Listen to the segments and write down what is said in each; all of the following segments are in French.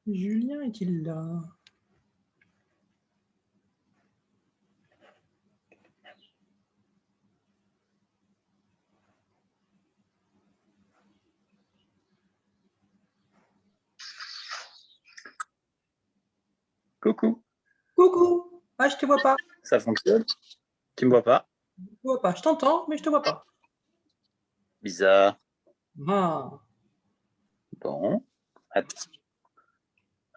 Julien est-il là? Coucou. Coucou. Ah, je te vois pas. Ça fonctionne? Tu me vois pas? Je te vois pas. Je t'entends, mais je te vois pas. Bizarre. Ah. Bon. Attends.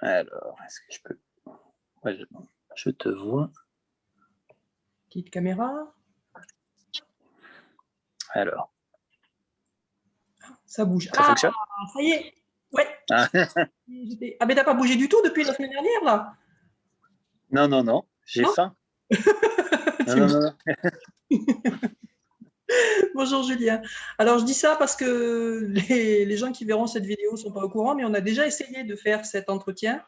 Alors, est-ce que je peux... Ouais, je te vois. Petite caméra. Alors. Ça bouge. Ça fonctionne? Ça y est. Ouais. Ah. Ah, mais t'as pas bougé du tout depuis la semaine dernière, là? Non, non, non. J'ai Non. faim. Non, non, non. Bonjour Julien. Alors je dis ça parce que les gens qui verront cette vidéo ne sont pas au courant, mais on a déjà essayé de faire cet entretien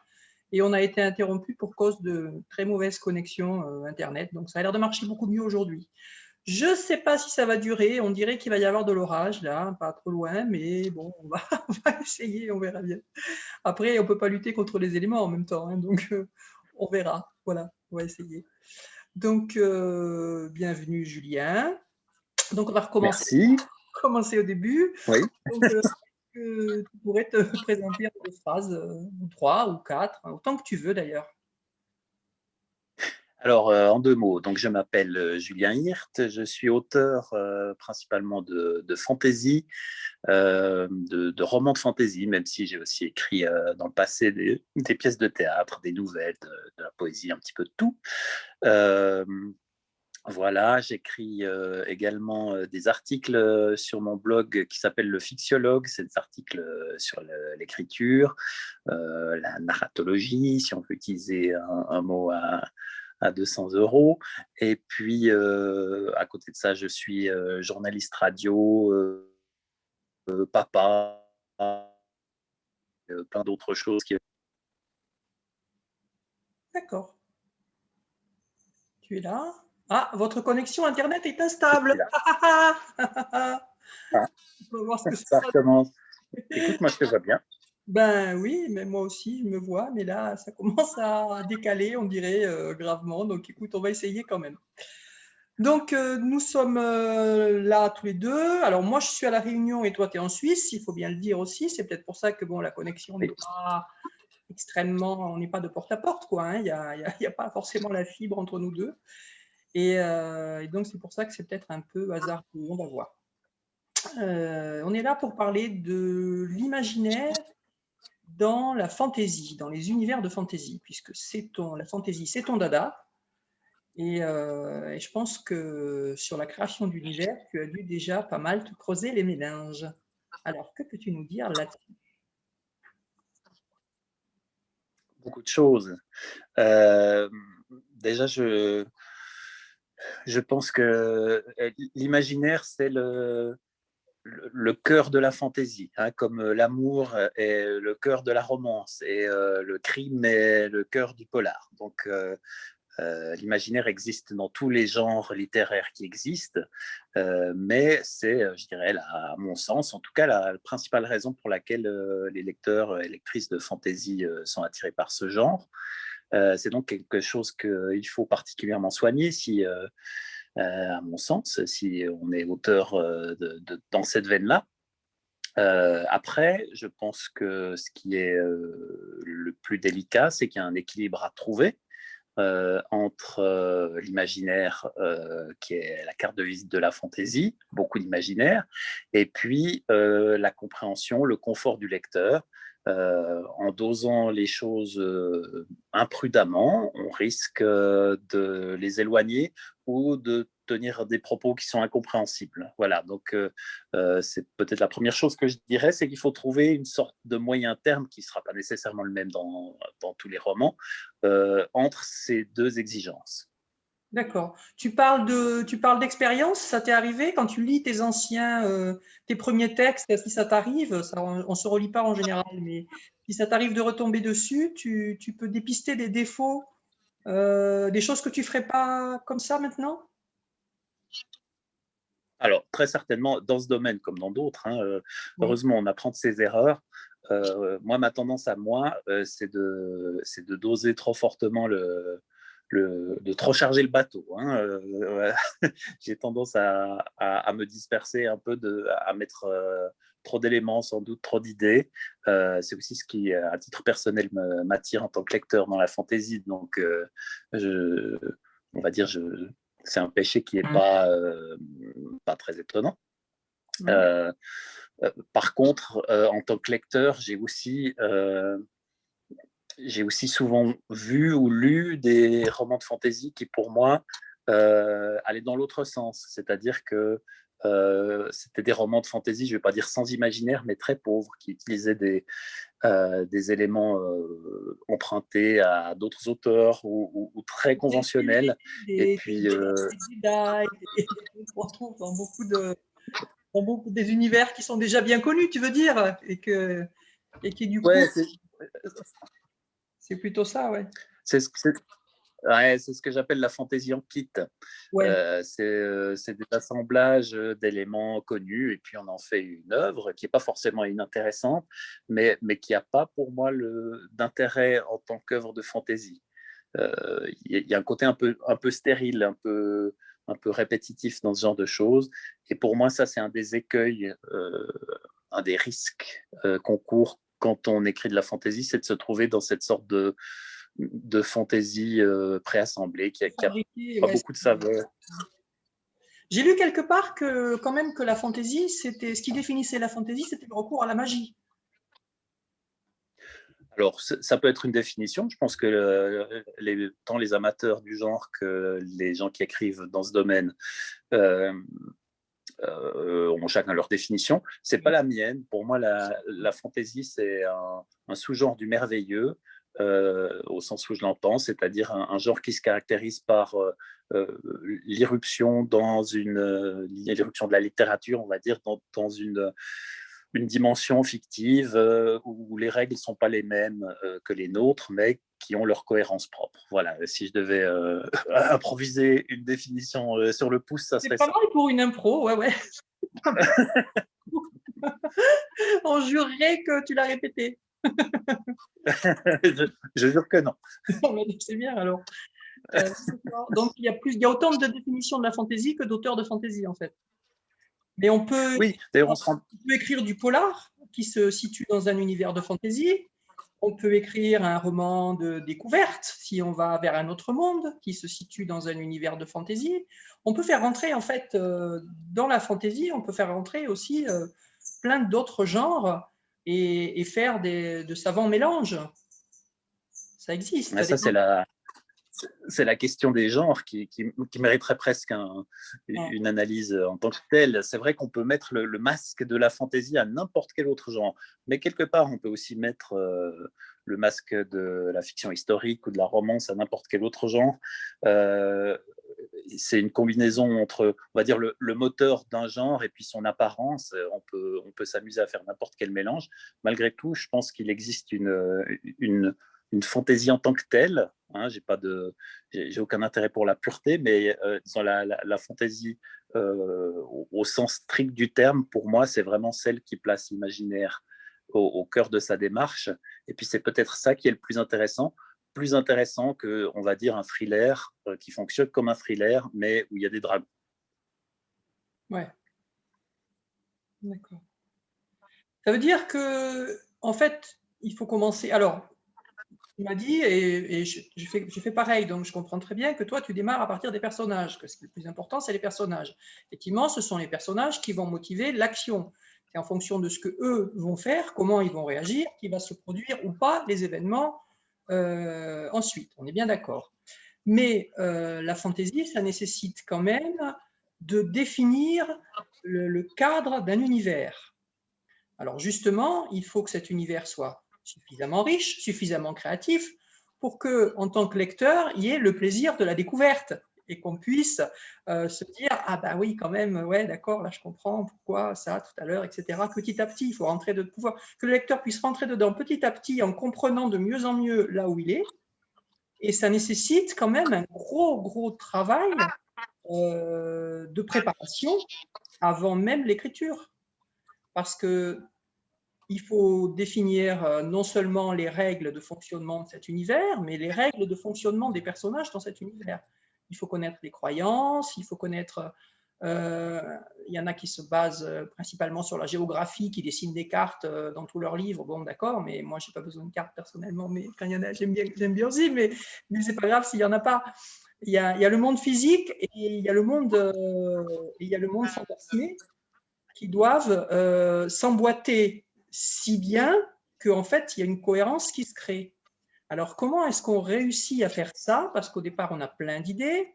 et on a été interrompu pour cause de très mauvaise connexion Internet. Donc ça a l'air de marcher beaucoup mieux aujourd'hui. Je ne sais pas si ça va durer. On dirait qu'il va y avoir de l'orage là, pas trop loin, mais bon, on va essayer, on verra bien. Après, on ne peut pas lutter contre les éléments en même temps, hein, donc on verra. Voilà, on va essayer. Donc, bienvenue Julien. Donc, on va recommencer Merci. au début. Oui. Donc, tu pourrais te présenter en 2 phrases, ou 3 ou 4, hein, autant que tu veux d'ailleurs. Alors, en 2 mots, donc je m'appelle Julien Hirt, je suis auteur principalement de fantasy, de romans de fantasy, même si j'ai aussi écrit dans le passé des pièces de théâtre, des nouvelles, de la poésie, un petit peu de tout. Voilà, j'écris également des articles sur mon blog qui s'appelle Le Fictiologue. C'est des articles sur l'écriture, la narratologie, si on peut utiliser un mot à 200 €. Et puis, à côté de ça, je suis journaliste radio, papa, plein d'autres choses. D'accord. Tu es là. Ah, votre connexion Internet est instable. Là. Ah, On va voir ce que ça ça va. recommence. Écoute, moi, je te vois bien. Ben oui, mais moi aussi, je me vois, mais là, ça commence à décaler, on dirait, gravement. Donc, écoute, on va essayer quand même. Donc, nous sommes là tous les deux. Alors, moi, je suis à La Réunion et toi, tu es en Suisse, il faut bien le dire aussi. C'est peut-être pour ça que bon, la connexion n'est Oui. pas extrêmement, on n'est pas de porte à porte, quoi, hein. Il y a pas forcément la fibre entre nous deux. Et donc, c'est pour ça que c'est peut-être un peu hasardeux, on va voir. On est là pour parler de l'imaginaire dans la fantaisie, dans les univers de fantaisie, puisque la fantaisie, c'est ton dada. Et je pense que sur la création d'univers, tu as dû déjà pas mal te creuser les méninges. Alors, que peux-tu nous dire là-dessus? Beaucoup de choses. Euh, Déjà, je pense que l'imaginaire, c'est le cœur de la fantaisie, hein, comme l'amour est le cœur de la romance et le crime est le cœur du polar. Donc, l'imaginaire existe dans tous les genres littéraires qui existent, mais c'est, je dirais, à mon sens, en tout cas, la principale raison pour laquelle les lecteurs et lectrices de fantasy sont attirés par ce genre. C'est donc quelque chose qu'il faut particulièrement soigner si, à mon sens, si on est auteur dans cette veine-là. Après, je pense que ce qui est le plus délicat, c'est qu'il y a un équilibre à trouver entre l'imaginaire qui est la carte de visite de la fantaisie, beaucoup d'imaginaire, et puis la compréhension, le confort du lecteur. En dosant les choses imprudemment, on risque de les éloigner ou de tenir des propos qui sont incompréhensibles. Voilà, donc c'est peut-être la première chose que je dirais, c'est qu'il faut trouver une sorte de moyen terme qui ne sera pas nécessairement le même dans tous les romans, entre ces deux exigences. D'accord. Tu parles d'expérience, ça t'est arrivé quand tu lis tes premiers textes, si ça t'arrive, ça, on se relit pas en général, mais si ça t'arrive de retomber dessus, tu peux dépister des défauts, des choses que tu ferais pas comme ça maintenant? Alors, très certainement, dans ce domaine comme dans d'autres, hein, Oui. heureusement, on apprend de ses erreurs. Moi, ma tendance à moi, c'est de doser trop fortement de trop charger le bateau, hein. Voilà. J'ai tendance à me disperser un peu, à mettre trop d'éléments, sans doute trop d'idées. C'est aussi ce qui, à titre personnel, m'attire en tant que lecteur dans la fantasy. Donc, je, on va dire, c'est un péché qui n'est pas très étonnant. Oui. Euh, Par contre, en tant que lecteur, j'ai aussi souvent vu ou lu des romans de fantasy qui, pour moi, allaient dans l'autre sens. C'est-à-dire que c'était des romans de fantasy, je ne vais pas dire sans imaginaire, mais très pauvres, qui utilisaient des éléments empruntés à d'autres auteurs ou très conventionnels. Et puis, Des Jedi, qu'on retrouve des univers qui sont déjà bien connus, tu veux dire, et qui du coup, ouais, c'est plutôt ça, ouais. c'est ouais, c'est ce que j'appelle la fantaisie en kit. Ouais. C'est des assemblages d'éléments connus et puis on en fait une œuvre qui n'est pas forcément inintéressante, mais qui n'a pas pour moi d'intérêt en tant qu'œuvre de fantaisie. Il y a un côté un peu stérile, un peu répétitif dans ce genre de choses. Et pour moi, ça, c'est un des écueils, un des risques qu'on court quand on écrit de la fantaisie, c'est de se trouver dans cette sorte de fantaisie préassemblée qui a Fabriqué, pas ouais. beaucoup de saveur. J'ai lu quelque part que quand même que la fantaisie, c'était ce qui définissait la fantaisie, c'était le recours à la magie. Alors, ça peut être une définition. Je pense que tant les amateurs du genre que les gens qui écrivent dans ce domaine euh, ont chacun leur définition. C'est pas la mienne. Pour moi, la fantaisie, c'est un sous-genre du merveilleux, au sens où je l'entends, c'est-à-dire un genre qui se caractérise par l'irruption l'irruption de la littérature, on va dire, dans une dimension fictive où les règles ne sont pas les mêmes que les nôtres, mais qui ont leur cohérence propre. Voilà, si je devais improviser une définition sur le pouce, ça C'est serait pas ça. mal pour une impro, ouais, ouais. On jurerait que tu l'as répété. Je jure que non. C'est bien alors. Donc il y a autant de définitions de la fantaisie que d'auteurs de fantaisie en fait. Mais Oui, d'ailleurs, on se rend. on peut écrire du polar qui se situe dans un univers de fantaisie. On peut écrire un roman de découverte si on va vers un autre monde qui se situe dans un univers de fantaisie. On peut faire rentrer en fait dans la fantaisie, on peut faire rentrer aussi plein d'autres genres et faire de savants mélanges. Ça existe. Ça, c'est la question des genres qui mériterait presque une analyse en tant que telle. C'est vrai qu'on peut mettre le masque de la fantaisie à n'importe quel autre genre, mais quelque part, on peut aussi mettre le masque de la fiction historique ou de la romance à n'importe quel autre genre. C'est une combinaison entre, on va dire, le moteur d'un genre et puis son apparence. On peut s'amuser à faire n'importe quel mélange. Malgré tout, je pense qu'il existe une fantaisie en tant que telle. Hein, j'ai aucun intérêt pour la pureté, mais disons la fantaisie au sens strict du terme, pour moi, c'est vraiment celle qui place l'imaginaire au cœur de sa démarche. Et puis c'est peut-être ça qui est le plus intéressant que, on va dire, un thriller qui fonctionne comme un thriller, mais où il y a des dragons. Ouais, d'accord. Ça veut dire que, en fait, il faut commencer. Alors, tu m'as dit, et j'ai fait pareil, donc je comprends très bien que toi, tu démarres à partir des personnages, que ce qui est le plus important, c'est les personnages. Effectivement, ce sont les personnages qui vont motiver l'action. C'est en fonction de ce que eux vont faire, comment ils vont réagir, qui va se produire ou pas les événements ensuite. On est bien d'accord. Mais la fantaisie, ça nécessite quand même de définir le cadre d'un univers. Alors justement, il faut que cet univers soit suffisamment riche, suffisamment créatif, pour que, en tant que lecteur, il y ait le plaisir de la découverte et qu'on puisse se dire ah bah oui quand même ouais d'accord là je comprends pourquoi ça tout à l'heure etc. Petit à petit il faut rentrer de pouvoir que le lecteur puisse rentrer dedans petit à petit en comprenant de mieux en mieux là où il est et ça nécessite quand même un gros travail de préparation avant même l'écriture. Parce que il faut définir non seulement les règles de fonctionnement de cet univers, mais les règles de fonctionnement des personnages dans cet univers. Il faut connaître les croyances, il faut connaître... il y en a qui se basent principalement sur la géographie, qui dessinent des cartes dans tous leurs livres. Bon, d'accord, mais moi, je n'ai pas besoin de cartes personnellement, mais quand il y en a, j'aime bien aussi, mais ce n'est pas grave s'il n'y en a pas. Il y a le monde physique et il y a le monde fantasmé qui doivent s'emboîter si bien qu'en fait, il y a une cohérence qui se crée. Alors, comment est-ce qu'on réussit à faire ça? Parce qu'au départ, on a plein d'idées,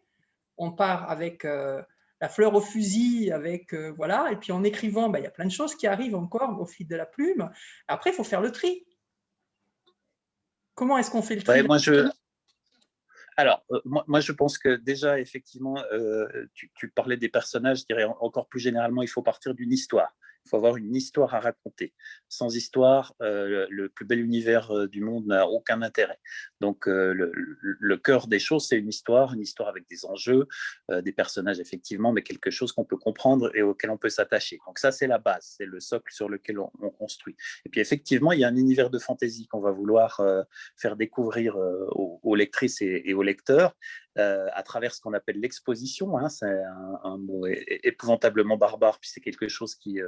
on part avec la fleur au fusil, avec voilà, et puis en écrivant, ben, il y a plein de choses qui arrivent encore au fil de la plume. Après, il faut faire le tri. Comment est-ce qu'on fait le tri? Alors, moi, je pense que déjà, effectivement, tu parlais des personnages, je dirais encore plus généralement, il faut partir d'une histoire. Il faut avoir une histoire à raconter. Sans histoire, le plus bel univers du monde n'a aucun intérêt. Donc, le cœur des choses, c'est une histoire avec des enjeux, des personnages, effectivement, mais quelque chose qu'on peut comprendre et auquel on peut s'attacher. Donc, ça, c'est la base, c'est le socle sur lequel on construit. Et puis, effectivement, il y a un univers de fantaisie qu'on va vouloir faire découvrir aux lectrices et aux lecteurs à travers ce qu'on appelle l'exposition. Hein, c'est un mot épouvantablement barbare, puis c'est quelque chose qui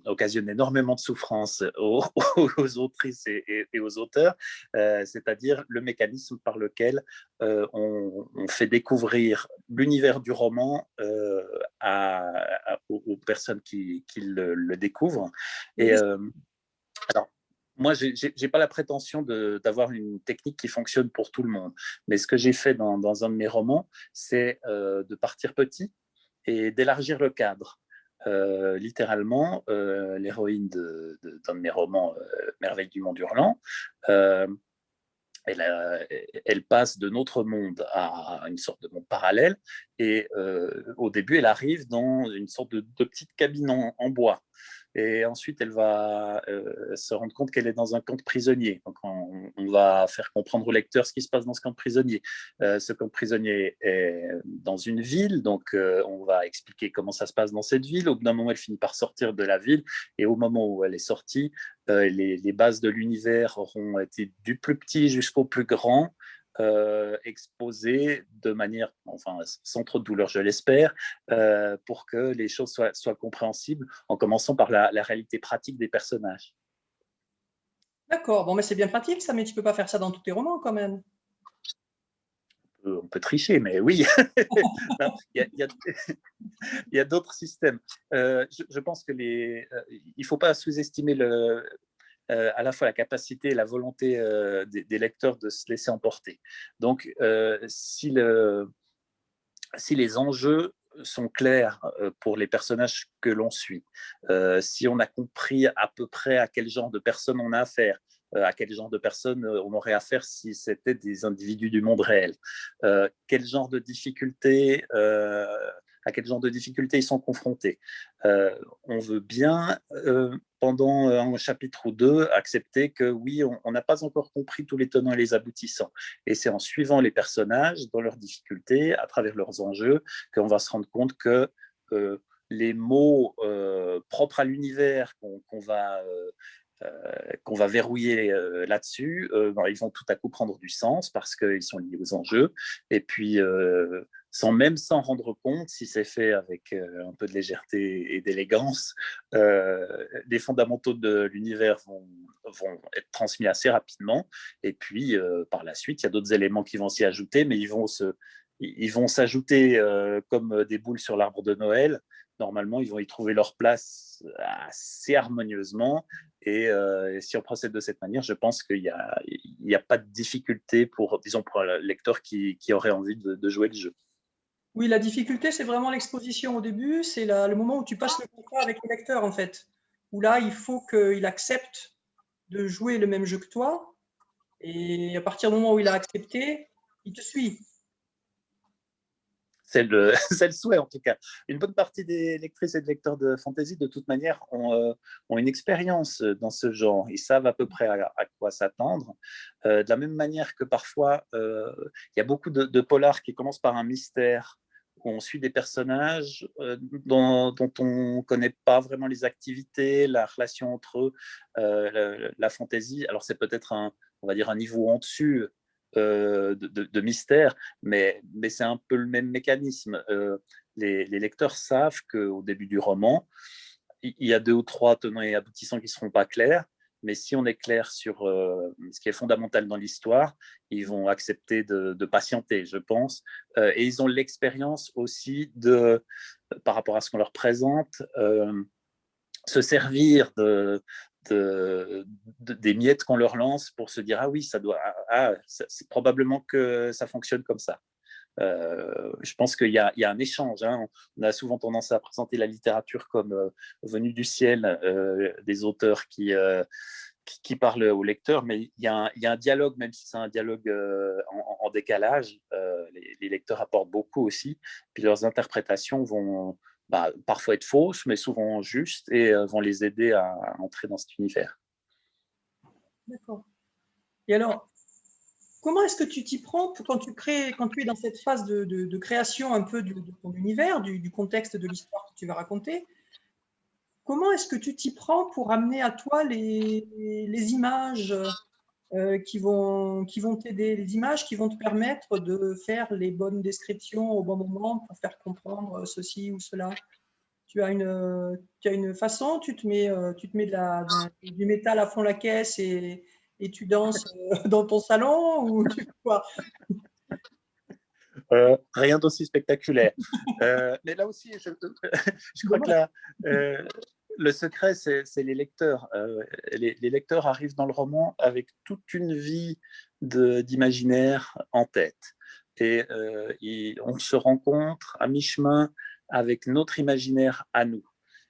occasionne énormément de souffrance aux autrices et aux auteurs, c'est-à-dire le mécanisme par lequel on fait découvrir l'univers du roman aux personnes qui le découvrent. Et alors, moi, je n'ai pas la prétention d'avoir une technique qui fonctionne pour tout le monde. Mais ce que j'ai fait dans un de mes romans, c'est de partir petit et d'élargir le cadre. Littéralement, l'héroïne d'un de mes romans, Merveille du monde hurlant, elle passe de notre monde à une sorte de monde parallèle. Et au début, elle arrive dans une sorte de petite cabine en bois. Et ensuite, elle va se rendre compte qu'elle est dans un camp de prisonniers. Donc, on va faire comprendre au lecteur ce qui se passe dans ce camp de prisonniers. Ce camp de prisonniers est dans une ville, donc on va expliquer comment ça se passe dans cette ville. Au bout d'un moment, elle finit par sortir de la ville, et au moment où elle est sortie, les bases de l'univers auront été du plus petit jusqu'au plus grand, exposé de manière, enfin, sans trop de douleur, je l'espère, pour que les choses soient compréhensibles, en commençant par la réalité pratique des personnages. D'accord, bon, mais c'est bien pratique ça, mais tu ne peux pas faire ça dans tous tes romans quand même. On peut tricher, mais oui, il y a d'autres systèmes. Je pense que il ne faut pas sous-estimer à la fois la capacité et la volonté des lecteurs de se laisser emporter. Donc, si les enjeux sont clairs pour les personnages que l'on suit, si on a compris à peu près à quel genre de personnes on a affaire, à quel genre de personnes on aurait affaire si c'était des individus du monde réel, quel genre de difficultés à quel genre de difficultés ils sont confrontés. On veut bien, pendant un chapitre ou deux, accepter que oui, on n'a pas encore compris tous les tenants et les aboutissants. Et c'est en suivant les personnages dans leurs difficultés, à travers leurs enjeux, qu'on va se rendre compte que les mots propres à l'univers qu'on va verrouiller là-dessus, ils vont tout à coup prendre du sens parce qu'ils sont liés aux enjeux. Et puis, sans même s'en rendre compte, si c'est fait avec un peu de légèreté et d'élégance, les fondamentaux de l'univers vont être transmis assez rapidement. Et puis, par la suite, il y a d'autres éléments qui vont s'y ajouter, mais ils vont s'ajouter comme des boules sur l'arbre de Noël. Normalement, ils vont y trouver leur place assez harmonieusement. Et si on procède de cette manière, je pense qu'il n'y a pas de difficulté disons, pour un lecteur qui aurait envie de jouer le jeu. Oui, la difficulté, c'est vraiment l'exposition au début, c'est le moment où tu passes le contrat avec le lecteur, en fait. Où là, il faut qu'il accepte de jouer le même jeu que toi. Et à partir du moment où il a accepté, il te suit. C'est le, le souhait, en tout cas. Une bonne partie des lectrices et de lecteurs de fantasy, de toute manière, ont une expérience dans ce genre. Ils savent à peu près à quoi s'attendre. De la même manière que parfois, il y a beaucoup de polars qui commencent par un mystère où on suit des personnages dont on ne connaît pas vraiment les activités, la relation entre eux, la fantaisie. Alors c'est peut-être on va dire un niveau en dessus de mystère, mais c'est un peu le même mécanisme. Les lecteurs savent qu'au début du roman, il y a 2 ou 3 tenants et aboutissants qui ne seront pas clairs, mais si on est clair sur ce qui est fondamental dans l'histoire, ils vont accepter de patienter, je pense. Et ils ont l'expérience aussi par rapport à ce qu'on leur présente, se servir des miettes qu'on leur lance pour se dire ah oui, c'est probablement que ça fonctionne comme ça. Je pense qu'il y a un échange. Hein. On a souvent tendance à présenter la littérature comme venue du ciel, des auteurs qui parlent aux lecteurs, mais il y a un dialogue, même si c'est un dialogue en décalage. Les lecteurs apportent beaucoup aussi, puis leurs interprétations vont parfois être fausses, mais souvent justes, et vont les aider à entrer dans cet univers. D'accord. Et alors, comment est-ce que tu t'y prends quand tu es dans cette phase de création un peu de ton univers, du contexte de l'histoire que tu vas raconter? Comment est-ce que tu t'y prends pour amener à toi les images qui vont t'aider, les images qui vont te permettre de faire les bonnes descriptions au bon moment pour faire comprendre ceci ou cela? Tu as une façon, tu te mets du métal à fond la caisse et tu danses dans ton salon ou tu fais quoi? Rien d'aussi spectaculaire. Mais là aussi, je crois que le secret, c'est les lecteurs. Les lecteurs arrivent dans le roman avec toute une vie d'imaginaire en tête. Et on se rencontre à mi-chemin avec notre imaginaire à nous.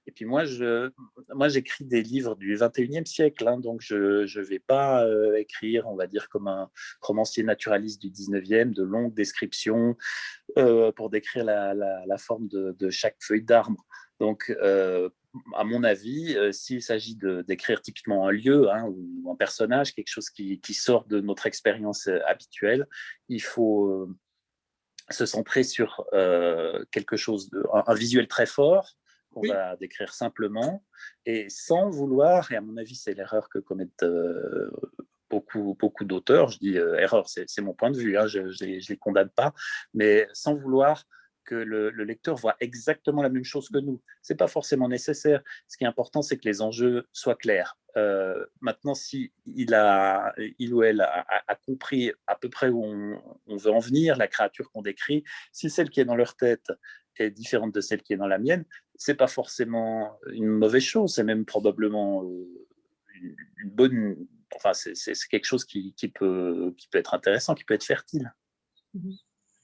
Et puis moi, j'écris des livres du 21e siècle, hein, donc je ne vais pas écrire, on va dire, comme un romancier naturaliste du 19e, de longues descriptions pour décrire la forme de chaque feuille d'arbre. Donc, à mon avis, s'il s'agit d'écrire typiquement un lieu, hein, ou un personnage, quelque chose qui sort de notre expérience habituelle, il faut se centrer sur quelque chose, un visuel très fort, qu'on va décrire simplement, et sans vouloir, et à mon avis, c'est l'erreur que commettent beaucoup d'auteurs, je dis erreur, c'est mon point de vue, hein, je ne les condamne pas, mais sans vouloir que le lecteur voit exactement la même chose que nous. Ce n'est pas forcément nécessaire. Ce qui est important, c'est que les enjeux soient clairs. Maintenant, si il ou elle a compris à peu près où on veut en venir, la créature qu'on décrit, si celle qui est dans leur tête est différente de celle qui est dans la mienne, c'est pas forcément une mauvaise chose, c'est même probablement une bonne. Enfin, c'est quelque chose qui peut être intéressant, qui peut être fertile.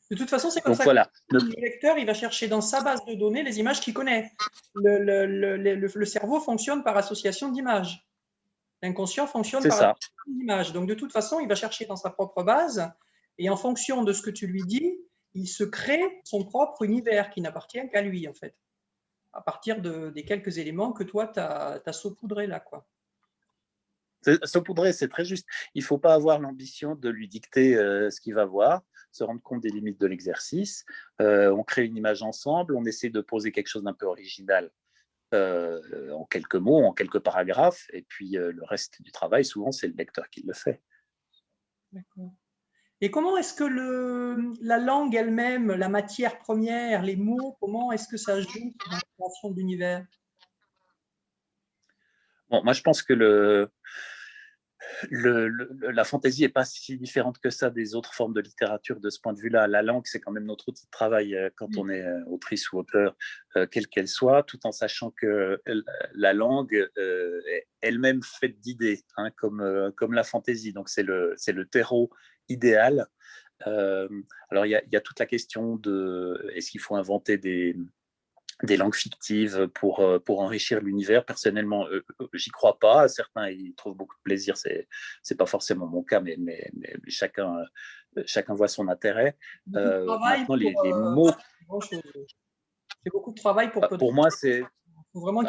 De toute façon, c'est comme Donc ça voilà. que le lecteur, il va chercher dans sa base de données les images qu'il connaît. Le cerveau fonctionne par association d'images. L'inconscient fonctionne par association d'images. Donc, de toute façon, il va chercher dans sa propre base et en fonction de ce que tu lui dis, il se crée son propre univers qui n'appartient qu'à lui, en fait, à partir des quelques éléments que toi, tu as saupoudrés là, quoi. Saupoudrer, c'est très juste. Il ne faut pas avoir l'ambition de lui dicter ce qu'il va voir, se rendre compte des limites de l'exercice. On crée une image ensemble, on essaie de poser quelque chose d'un peu original en quelques mots, en quelques paragraphes, et puis le reste du travail, souvent, c'est le lecteur qui le fait. D'accord. Et comment est-ce que la langue elle-même, la matière première, les mots, comment est-ce que ça joue dans la création de l'univers? Bon, moi, je pense que la fantaisie n'est pas si différente que ça des autres formes de littérature de ce point de vue-là. La langue, c'est quand même notre outil de travail quand on est autrice ou auteur, quelle qu'elle soit, tout en sachant que la langue est elle-même faite d'idées, hein, comme la fantaisie. Donc, c'est le terreau idéal. Alors, il y a toute la question de est-ce qu'il faut inventer des langues fictives pour enrichir l'univers. Personnellement, j'y crois pas. Certains y trouvent beaucoup de plaisir. C'est pas forcément mon cas, mais chacun voit son intérêt. Maintenant, les mots. C'est beaucoup de travail Pour moi, c'est. Faut vraiment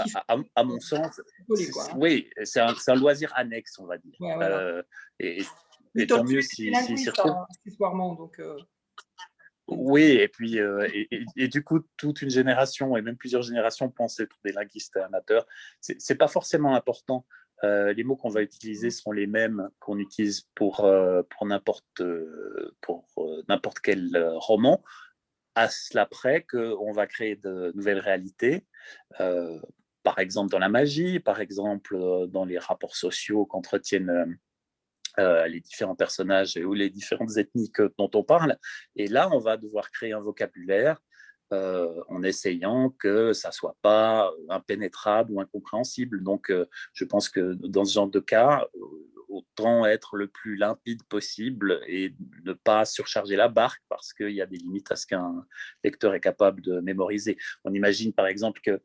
à mon sens, quoi, hein. oui, c'est un loisir annexe, on va dire. Ouais, voilà. Et tant mieux si accessoirement, donc. Oui, et puis et du coup, toute une génération et même plusieurs générations pensent être des linguistes amateurs. C'est pas forcément important. Les mots qu'on va utiliser seront les mêmes qu'on utilise pour n'importe quel roman. À cela près qu'on va créer de nouvelles réalités, euh, par exemple dans la magie, par exemple dans les rapports sociaux qu'entretiennent les différents personnages ou les différentes ethnies dont on parle. Et là, on va devoir créer un vocabulaire en essayant que ça soit pas impénétrable ou incompréhensible. Donc, je pense que dans ce genre de cas, autant être le plus limpide possible et ne pas surcharger la barque parce qu'il y a des limites à ce qu'un lecteur est capable de mémoriser. On imagine par exemple que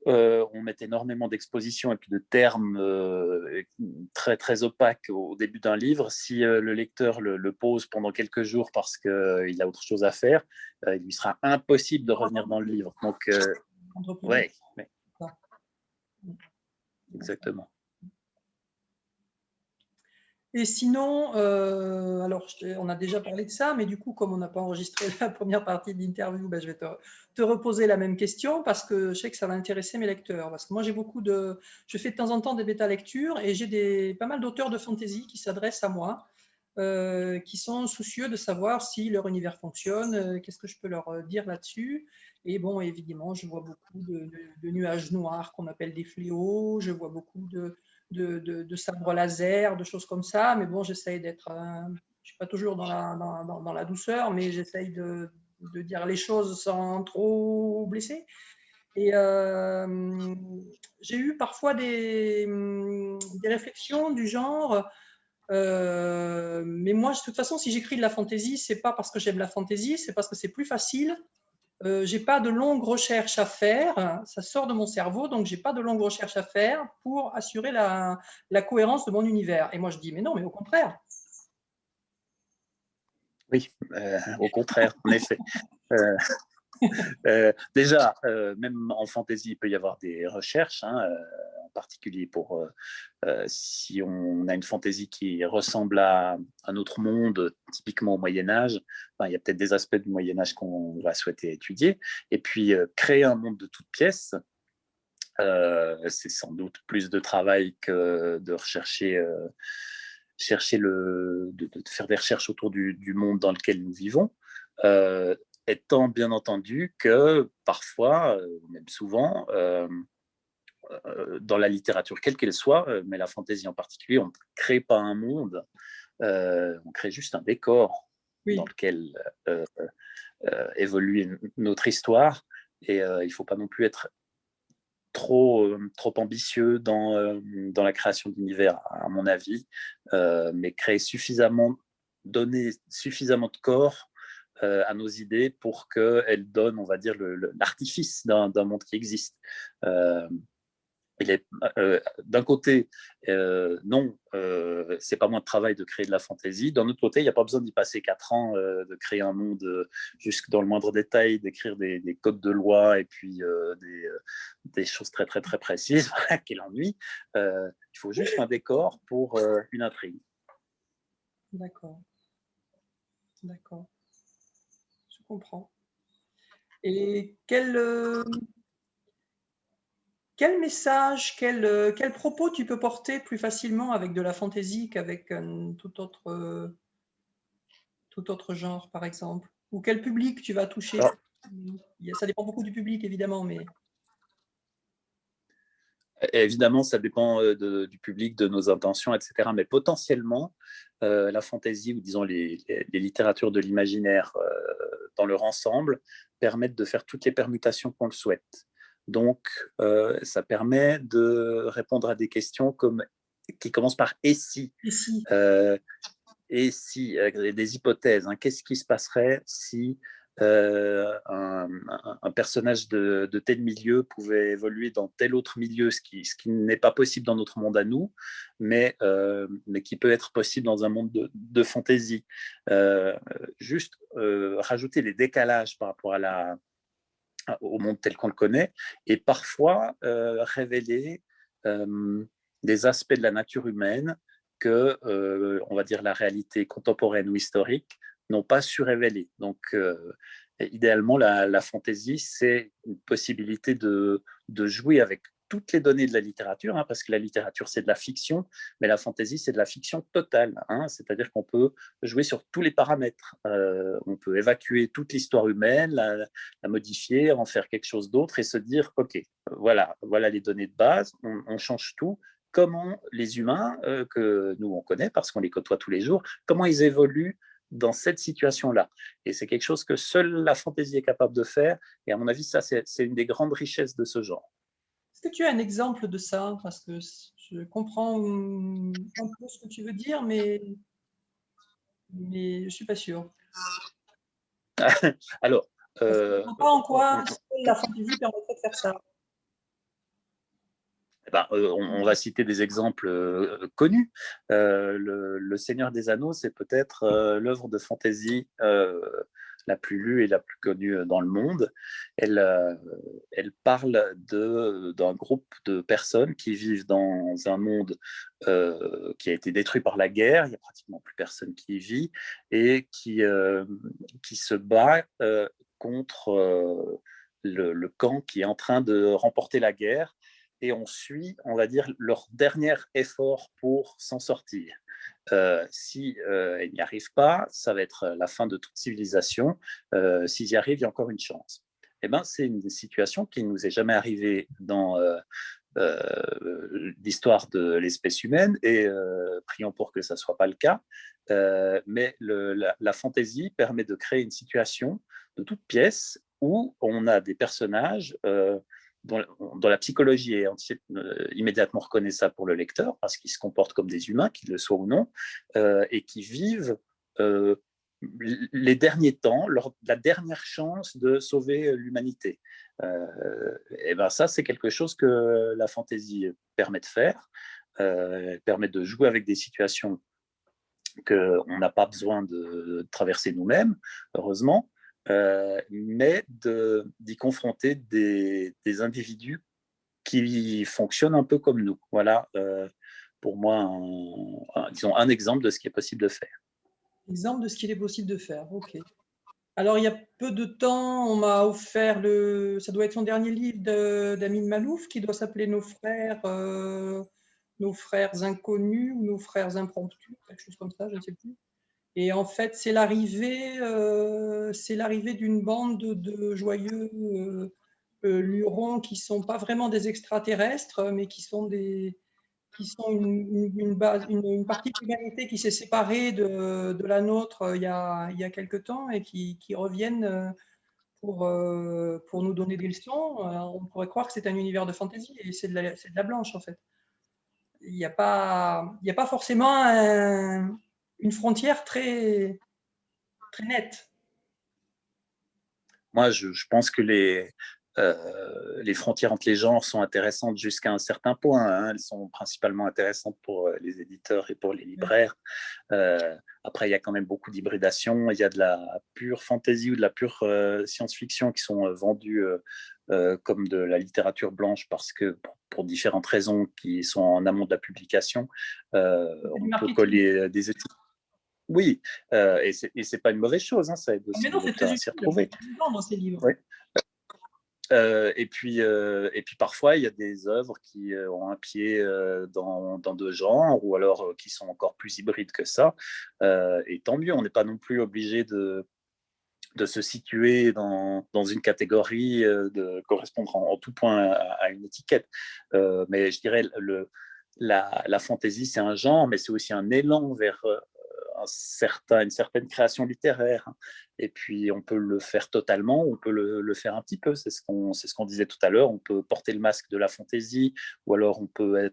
on met énormément d'expositions et puis de termes très, très opaques au début d'un livre. Si le lecteur le pose pendant quelques jours parce qu'il a autre chose à faire, il lui sera impossible de revenir dans le livre. Donc, ouais, exactement. Et sinon, alors on a déjà parlé de ça, mais du coup, comme on n'a pas enregistré la première partie de l'interview, ben, je vais te reposer la même question parce que je sais que ça va intéresser mes lecteurs. Parce que moi, je fais de temps en temps des bêta-lectures et j'ai pas mal d'auteurs de fantasy qui s'adressent à moi, qui sont soucieux de savoir si leur univers fonctionne, qu'est-ce que je peux leur dire là-dessus. Et bon, évidemment, je vois beaucoup de nuages noirs qu'on appelle des fléaux, je vois beaucoup de sabres laser, de choses comme ça. Mais bon, j'essaye d'être, je ne suis pas toujours dans la douceur, mais j'essaye de dire les choses sans trop blesser. Et j'ai eu parfois des réflexions du genre, mais moi, de toute façon, si j'écris de la fantaisie, c'est pas parce que j'aime la fantaisie, c'est parce que c'est plus facile. J'ai pas de longues recherches à faire, ça sort de mon cerveau, donc j'ai pas de longues recherches à faire pour assurer la cohérence de mon univers. Et moi, je dis, mais non, mais au contraire. Oui, au contraire, en effet. Déjà, même en fantasy, il peut y avoir des recherches, hein, en particulier pour si on a une fantaisie qui ressemble à un autre monde, typiquement au Moyen-Âge, ben, il y a peut-être des aspects du Moyen-Âge qu'on va souhaiter étudier. Et puis, créer un monde de toutes pièces, c'est sans doute plus de travail que de de faire des recherches autour du monde dans lequel nous vivons. Étant bien entendu que parfois, même souvent, dans la littérature, quelle qu'elle soit, mais la fantaisie en particulier, on ne crée pas un monde, on crée juste un décor Oui, dans lequel évolue notre histoire. Et il ne faut pas non plus être trop ambitieux dans la création d'univers, à mon avis, mais donner suffisamment de corps à nos idées pour qu'elles donnent, on va dire, l'artifice d'un monde qui existe. D'un côté, non, c'est pas moins de travail de créer de la fantaisie. D'un autre côté, il n'y a pas besoin d'y passer 4 ans, de créer un monde jusque dans le moindre détail, d'écrire des codes de loi et puis des choses très, très, très précises. Quel ennui. Il faut juste un décor pour une intrigue. d'accord, d'accord, je comprends. Et quel message, quel propos tu peux porter plus facilement avec de la fantaisie qu'avec tout autre genre, par exemple? Ou quel public tu vas toucher? Alors, Ça dépend beaucoup du public, évidemment, mais évidemment, ça dépend du public, de nos intentions, etc. Mais potentiellement, la fantaisie ou disons les littératures de l'imaginaire dans leur ensemble permettent de faire toutes les permutations qu'on le souhaite. Donc, ça permet de répondre à des questions qui commencent par et si. ici, Euh, et si, des hypothèses, hein, qu'est-ce qui se passerait si un personnage de tel milieu pouvait évoluer dans tel autre milieu, ce qui n'est pas possible dans notre monde à nous, mais qui peut être possible dans un monde de fantaisie. Juste rajouter les décalages par rapport au monde tel qu'on le connaît, et parfois révéler des aspects de la nature humaine que, on va dire, la réalité contemporaine ou historique n'ont pas su révéler. Donc, idéalement, la fantaisie, c'est une possibilité de jouer avec toutes les données de la littérature, parce que la littérature, c'est de la fiction, mais la fantaisie, c'est de la fiction totale. C'est-à-dire qu'on peut jouer sur tous les paramètres. On peut évacuer toute l'histoire humaine, la modifier, en faire quelque chose d'autre et se dire, OK, voilà les données de base, on change tout. Comment les humains, que nous, on connaît parce qu'on les côtoie tous les jours, comment ils évoluent dans cette situation-là. Et c'est quelque chose que seule la fantaisie est capable de faire. Et à mon avis, ça, c'est une des grandes richesses de ce genre. Est-ce que tu as un exemple de ça? Parce que je comprends un peu ce que tu veux dire, mais je ne suis pas sûre. Alors, Je ne vois pas en quoi la fantaisie permettrait de faire ça. On va citer des exemples connus. Le Seigneur des Anneaux, c'est peut-être l'œuvre de fantaisie la plus lue et la plus connue dans le monde. Elle parle d'un groupe de personnes qui vivent dans un monde qui a été détruit par la guerre. Il n'y a pratiquement plus personne qui y vit et qui se bat contre le camp qui est en train de remporter la guerre. Et on suit, on va dire, leur dernier effort pour s'en sortir. Si ils n'y arrivent pas, ça va être la fin de toute civilisation. S'ils y arrivent, il y a encore une chance. C'est une situation qui ne nous est jamais arrivée dans l'histoire de l'espèce humaine, et prions pour que ça ne soit pas le cas. Mais la fantaisie permet de créer une situation de toute pièce où on a des personnages dont la psychologie est immédiatement reconnaissable pour le lecteur, parce qu'ils se comportent comme des humains, qu'ils le soient ou non, et qui vivent les derniers temps, la dernière chance de sauver l'humanité. Ça, c'est quelque chose que la fantaisie permet de faire, permet de jouer avec des situations qu'on n'a pas besoin de traverser nous-mêmes, heureusement, mais d'y confronter des individus qui fonctionnent un peu comme nous. Voilà, pour moi, disons, un exemple de ce qui est possible de faire. Exemple de ce qu'il est possible de faire, ok. Alors, il y a peu de temps, on m'a offert ça doit être son dernier livre d'Amin Malouf, qui doit s'appeler Nos frères inconnus ou Nos frères impromptus, quelque chose comme ça, je ne sais plus. Et en fait, c'est l'arrivée d'une bande de joyeux lurons qui sont pas vraiment des extraterrestres, mais qui sont une partie de l'humanité qui s'est séparée de la nôtre il y a quelque temps et qui reviennent pour nous donner des leçons. On pourrait croire que c'est un univers de fantasy et c'est de la blanche en fait. Il n'y a pas forcément une frontière très, très nette. Moi, je pense que les frontières entre les genres sont intéressantes jusqu'à un certain point. Elles sont principalement intéressantes pour les éditeurs et pour les libraires. Après, il y a quand même beaucoup d'hybridation. Il y a de la pure fantasy ou de la pure science-fiction qui sont vendues comme de la littérature blanche parce que pour différentes raisons qui sont en amont de la publication, on peut coller des étiquettes. Oui, et c'est pas une mauvaise chose, ça aide aussi les lecteurs à s'y retrouver. Dans ces livres. Oui. Et puis parfois, il y a des œuvres qui ont un pied dans deux genres, ou alors qui sont encore plus hybrides que ça. Et tant mieux, on n'est pas non plus obligé de se situer dans une catégorie, de correspondre en tout point à une étiquette. Mais je dirais, la fantaisie, c'est un genre, mais c'est aussi un élan vers une certaine création littéraire. Et puis, on peut le faire totalement, on peut le faire un petit peu. C'est ce qu'on disait tout à l'heure. On peut porter le masque de la fantaisie, ou alors on peut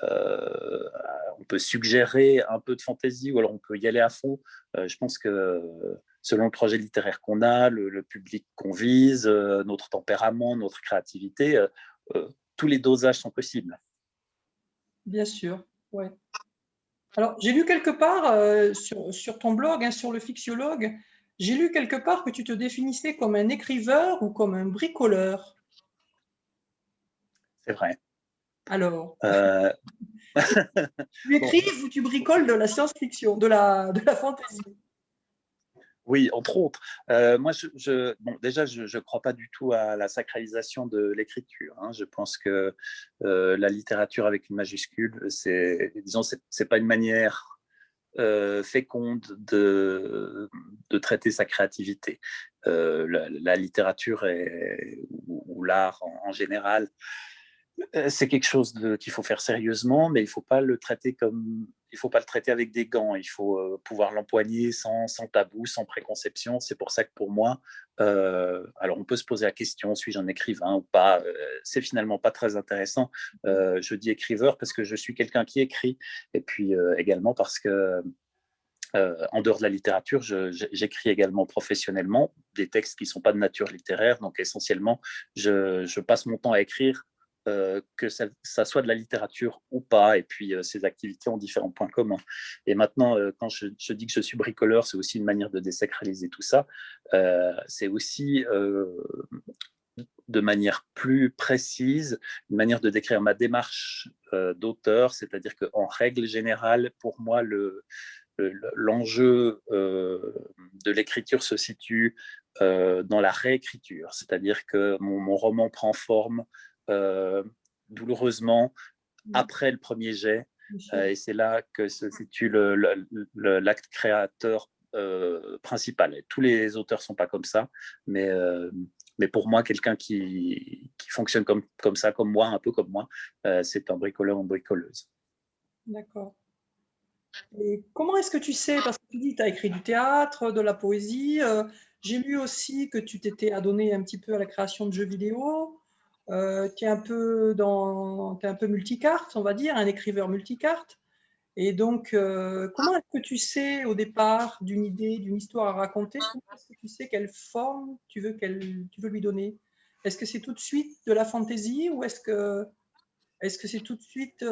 on peut suggérer un peu de fantaisie, ou alors on peut y aller à fond. Je pense que selon le projet littéraire qu'on a, le public qu'on vise, notre tempérament, notre créativité, tous les dosages sont possibles. Bien sûr, ouais. Alors, j'ai lu quelque part sur ton blog, sur le Fixiologue, j'ai lu quelque part que tu te définissais comme un écriveur ou comme un bricoleur. C'est vrai. Alors, tu écrives ou tu bricoles de la science-fiction, de la fantasy? Oui, entre autres. Moi, bon, déjà, je ne crois pas du tout à la sacralisation de l'écriture, hein. Je pense que la littérature avec une majuscule, disons, c'est pas une manière féconde de traiter sa créativité. La littérature ou l'art en général, c'est quelque chose qu'il faut faire sérieusement, mais il faut pas le traiter il faut pas le traiter avec des gants. Il faut pouvoir l'empoigner sans tabou, sans préconception. C'est pour ça que pour moi, alors on peut se poser la question, suis-je un écrivain ou pas? C'est finalement pas très intéressant. Je dis écriveur parce que je suis quelqu'un qui écrit, et puis également parce que en dehors de la littérature, j'écris également professionnellement des textes qui ne sont pas de nature littéraire. Donc essentiellement, je passe mon temps à écrire, que ça soit de la littérature ou pas. Et puis ces activités ont différents points communs. Et maintenant, quand je dis que je suis bricoleur, c'est aussi une manière de désacraliser tout ça. C'est aussi de manière plus précise, une manière de décrire ma démarche d'auteur, c'est-à-dire qu'en règle générale, pour moi, l'enjeu de l'écriture se situe dans la réécriture, c'est-à-dire que mon roman prend forme douloureusement après le premier jet, et c'est là que se situe l'acte créateur principal. Et tous les auteurs ne sont pas comme ça, mais pour moi, quelqu'un qui fonctionne comme ça, comme moi, un peu comme moi, c'est un bricoleur ou une bricoleuse. D'accord. Et comment est-ce que tu sais, parce que tu dis que tu as écrit du théâtre, de la poésie, j'ai lu aussi que tu t'étais adonné un petit peu à la création de jeux vidéo, tu es t'es un peu multicarte, on va dire, un écrivain multicarte. Et donc, comment est-ce que tu sais au départ d'une idée, d'une histoire à raconter, comment est-ce que tu sais quelle forme tu veux lui donner? Est-ce que c'est tout de suite de la fantaisie ou est-ce que c'est tout de suite,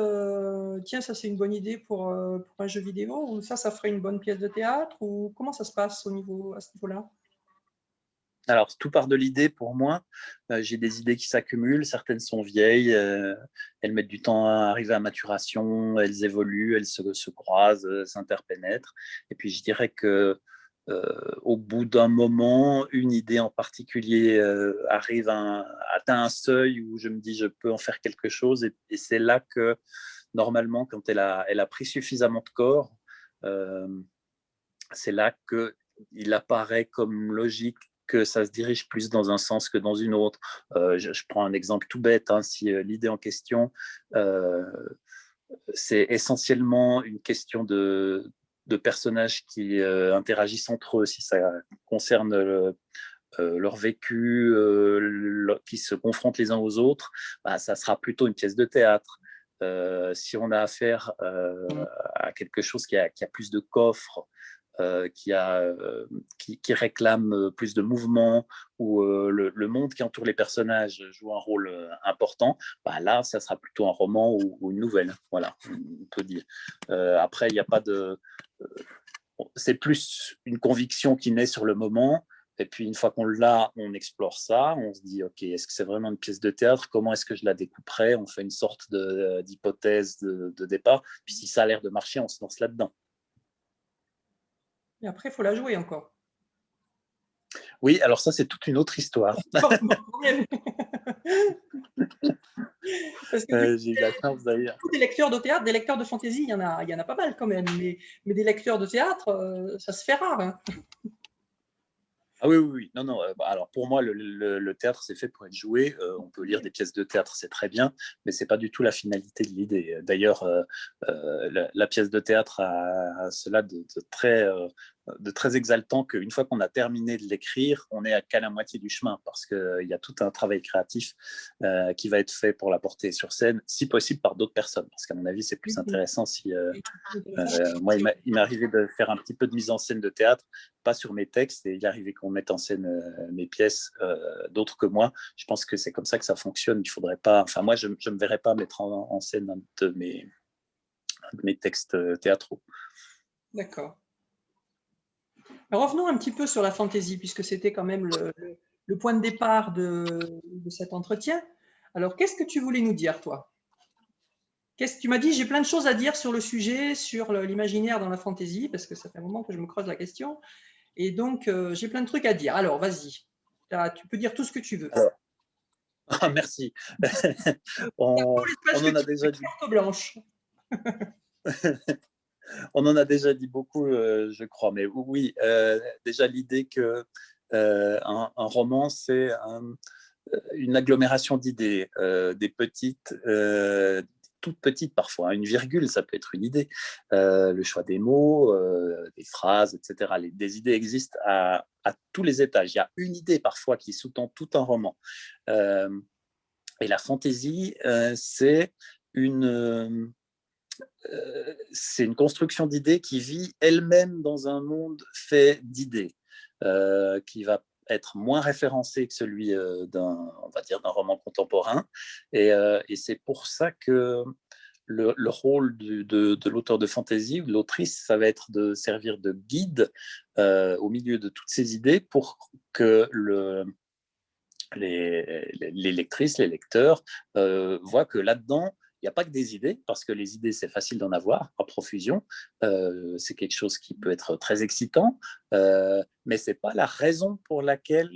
tiens, ça c'est une bonne idée pour un jeu vidéo, ou ça ferait une bonne pièce de théâtre, ou comment ça se passe à ce niveau-là? Alors, tout part de l'idée pour moi. J'ai des idées qui s'accumulent, certaines sont vieilles, elles mettent du temps à arriver à maturation, elles évoluent, elles se croisent, s'interpénètrent. Et puis, je dirais que au bout d'un moment, une idée en particulier atteint un seuil où je me dis je peux en faire quelque chose. Et c'est là que, normalement, quand elle a pris suffisamment de corps, euh, c'est là qu'il apparaît comme logique que ça se dirige plus dans un sens que dans une autre. Je prends un exemple tout bête, hein, si l'idée en question, euh, c'est essentiellement une question de personnages qui interagissent entre eux, si ça concerne leur vécu, qui se confrontent les uns aux autres, bah, ça sera plutôt une pièce de théâtre. Si on a affaire à quelque chose qui a plus de coffre, qui réclame plus de mouvement, où le monde qui entoure les personnages joue un rôle important, bah là, ça sera plutôt un roman ou une nouvelle. Voilà, on peut dire. Après, il n'y a pas de... C'est plus une conviction qui naît sur le moment. Et puis, une fois qu'on l'a, on explore ça. On se dit, OK, est-ce que c'est vraiment une pièce de théâtre? Comment est-ce que je la découperai? On fait une sorte d'hypothèse de départ. Puis, si ça a l'air de marcher, on se lance là-dedans. Et après, il faut la jouer encore. Oui, alors ça, c'est toute une autre histoire. Parce que du coup, J'ai eu la chance d'ailleurs. des lecteurs de théâtre, des lecteurs de fantaisie, il y en a pas mal quand même, mais des lecteurs de théâtre, ça se fait rare, hein. Ah oui, oui, oui. Non, non. Bah, alors pour moi, le théâtre, c'est fait pour être joué. On peut lire des pièces de théâtre, c'est très bien, mais c'est pas du tout la finalité de l'idée. D'ailleurs, la pièce de théâtre a cela de très exaltant qu'une fois qu'on a terminé de l'écrire, on est qu'à la moitié du chemin parce qu'il y a tout un travail créatif qui va être fait pour la porter sur scène, si possible par d'autres personnes. Parce qu'à mon avis, c'est plus intéressant si... moi, il m'est arrivé de faire un petit peu de mise en scène de théâtre, pas sur mes textes, et il est arrivé qu'on mette en scène mes pièces d'autres que moi. Je pense que c'est comme ça que ça fonctionne. Il faudrait pas... Enfin, moi, je ne me verrais pas mettre en scène un de mes textes théâtraux. D'accord. Revenons un petit peu sur la fantaisie, puisque c'était quand même le point de départ de cet entretien. Alors, qu'est-ce que tu voulais nous dire, toi? Tu m'as dit, j'ai plein de choses à dire sur le sujet, sur l'imaginaire dans la fantaisie, parce que ça fait un moment que je me creuse la question. Et donc, j'ai plein de trucs à dire. Alors, vas-y. Tu peux dire tout ce que tu veux. Alors, ah, merci. On en a déjà dit. Carte blanche. On en a déjà dit beaucoup, je crois. Mais oui, déjà l'idée que un roman, c'est une agglomération d'idées, des petites, toutes petites parfois. Une virgule, ça peut être une idée. Le choix des mots, des phrases, etc. Des idées existent à tous les étages. Il y a une idée parfois qui sous-tend tout un roman. Et la fantaisie, c'est une construction d'idées qui vit elle-même dans un monde fait d'idées, qui va être moins référencé que celui on va dire, d'un roman contemporain. Et c'est pour ça que le rôle de l'auteur de fantasy ou de l'autrice, ça va être de servir de guide au milieu de toutes ces idées pour que les lectrices, les lecteurs voient que là-dedans, il n'y a pas que des idées, parce que les idées, c'est facile d'en avoir à profusion. C'est quelque chose qui peut être très excitant, mais ce n'est pas la raison pour laquelle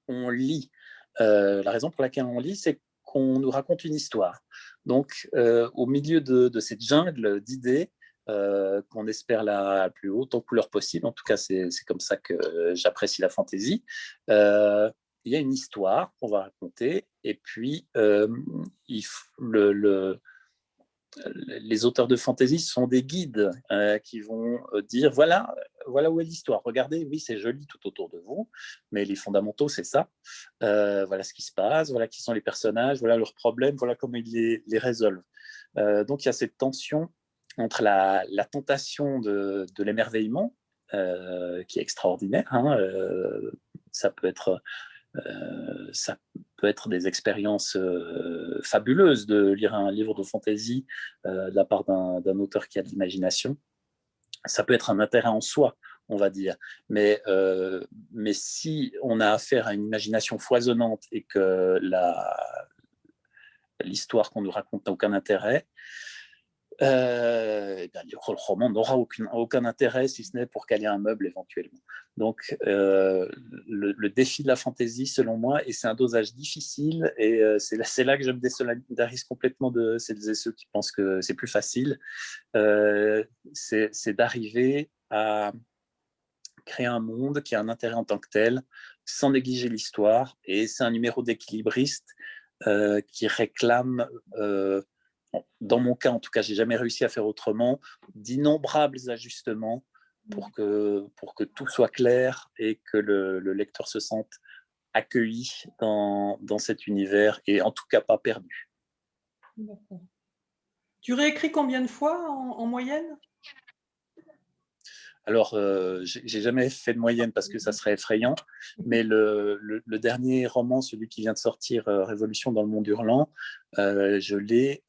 on lit. La raison pour laquelle on lit, c'est qu'on nous raconte une histoire. Donc, au milieu de cette jungle d'idées, qu'on espère la plus haute en couleur possible, en tout cas, c'est comme ça que j'apprécie la fantaisie, il y a une histoire qu'on va raconter, et puis les auteurs de fantasy sont des guides qui vont dire voilà où est l'histoire. Regardez, oui, c'est joli tout autour de vous, mais les fondamentaux, c'est ça. Voilà ce qui se passe, voilà qui sont les personnages, voilà leurs problèmes, voilà comment ils les résolvent. Donc il y a cette tension entre la tentation de l'émerveillement, qui est extraordinaire. Ça peut être des expériences fabuleuses de lire un livre de fantasy de la part d'un auteur qui a de l'imagination. Ça peut être un intérêt en soi, on va dire. Mais si on a affaire à une imagination foisonnante et que l'histoire qu'on nous raconte n'a aucun intérêt, le roman n'aura aucun intérêt, si ce n'est pour caler un meuble éventuellement. Donc, le défi de la fantaisie, selon moi, et c'est un dosage difficile, et c'est là que je me désolidarise complètement de celles et ceux qui pensent que c'est plus facile, c'est d'arriver à créer un monde qui a un intérêt en tant que tel, sans négliger l'histoire, et c'est un numéro d'équilibriste qui réclame dans mon cas, en tout cas, j'ai jamais réussi à faire autrement, d'innombrables ajustements pour que tout soit clair et que le lecteur se sente accueilli dans cet univers et en tout cas pas perdu. Tu réécris combien de fois en moyenne? Alors, j'ai jamais fait de moyenne parce que ça serait effrayant, mais le dernier roman, celui qui vient de sortir, Révolution dans le monde hurlant, j'ai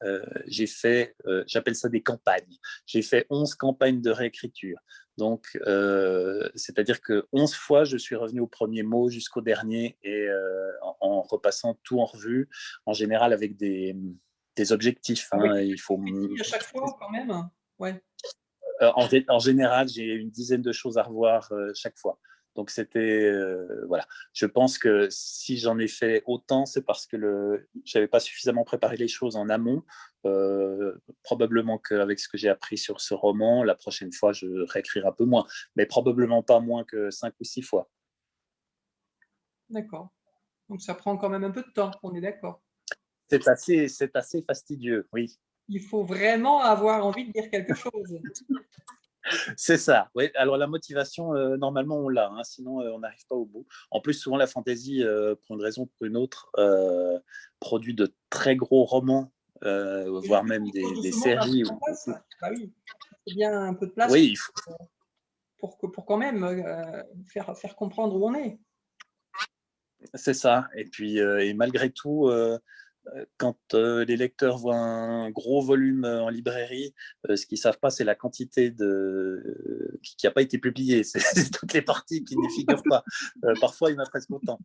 fait, j'appelle ça des campagnes. J'ai fait 11 campagnes de réécriture. Donc, c'est-à-dire que 11 fois, je suis revenu au premier mot jusqu'au dernier, et en repassant tout en revue, en général avec des objectifs. Il faut à chaque fois quand même. Ouais. En général, j'ai une dizaine de choses à revoir chaque fois. Donc, c'était. Voilà. Je pense que si j'en ai fait autant, c'est parce que je n'avais pas suffisamment préparé les choses en amont. Probablement qu'avec ce que j'ai appris sur ce roman, la prochaine fois, je réécrirai un peu moins. Mais probablement pas moins que 5 ou 6 fois. D'accord. Donc, ça prend quand même un peu de temps, on est d'accord. C'est assez fastidieux, oui. Il faut vraiment avoir envie de dire quelque chose. C'est ça. Oui. Alors la motivation, normalement, on l'a, sinon on n'arrive pas au bout. En plus, souvent la fantaisie, pour une raison ou pour une autre, produit de très gros romans, voire même des séries. Bah oui, il faut bien un peu de place oui, pour quand même faire comprendre où on est. C'est ça. Et puis, et malgré tout, quand les lecteurs voient un gros volume en librairie, ce qu'ils ne savent pas, c'est la quantité qui n'a pas été publiée. C'est toutes les parties qui n'y figurent pas. Parfois, il y en a presque autant.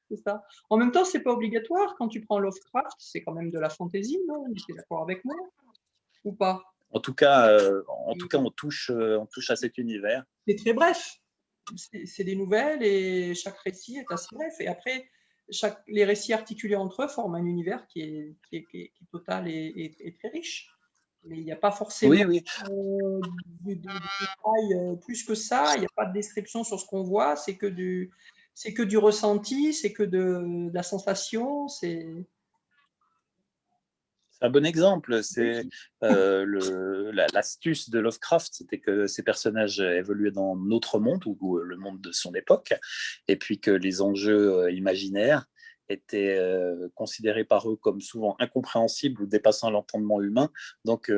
C'est ça. En même temps, ce n'est pas obligatoire. Quand tu prends Lovecraft, c'est quand même de la fantaisie, non? Tu es d'accord avec moi? Ou pas? En tout cas, on touche à cet univers. C'est très bref. c'est des nouvelles et chaque récit est assez bref. Et après, les récits articulés entre eux forment un univers qui est total et très riche. Mais il n'y a pas forcément Oui, oui. de détails plus que ça. Il n'y a pas de description sur ce qu'on voit. C'est que du ressenti, c'est que de la sensation. C'est un bon exemple. Oui. L'astuce de Lovecraft, c'était que ces personnages évoluaient dans notre monde ou le monde de son époque, et puis que les enjeux imaginaires étaient considérés par eux comme souvent incompréhensibles ou dépassant l'entendement humain. Donc,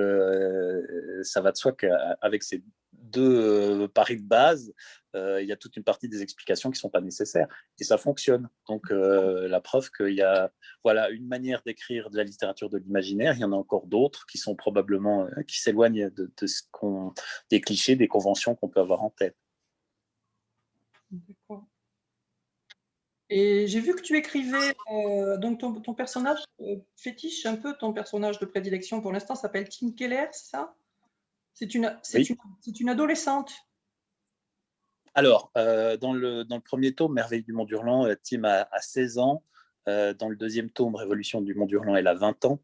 ça va de soi qu'avec ces deux paris de base, il y a toute une partie des explications qui ne sont pas nécessaires. Et ça fonctionne. Donc, la preuve qu'il y a voilà une manière d'écrire de la littérature de l'imaginaire. Il y en a encore d'autres qui sont probablement qui s'éloignent des clichés, des conventions qu'on peut avoir en tête. D'accord. Et j'ai vu que tu écrivais, donc ton personnage fétiche, un peu ton personnage de prédilection pour l'instant s'appelle Tim Keller, c'est ça? Oui. C'est une adolescente. Alors, dans le premier tome, Merveille du Mont d'Hurlan, Tim a 16 ans. Dans le deuxième tome, Révolution du Mont d'Hurlan, elle a 20 ans.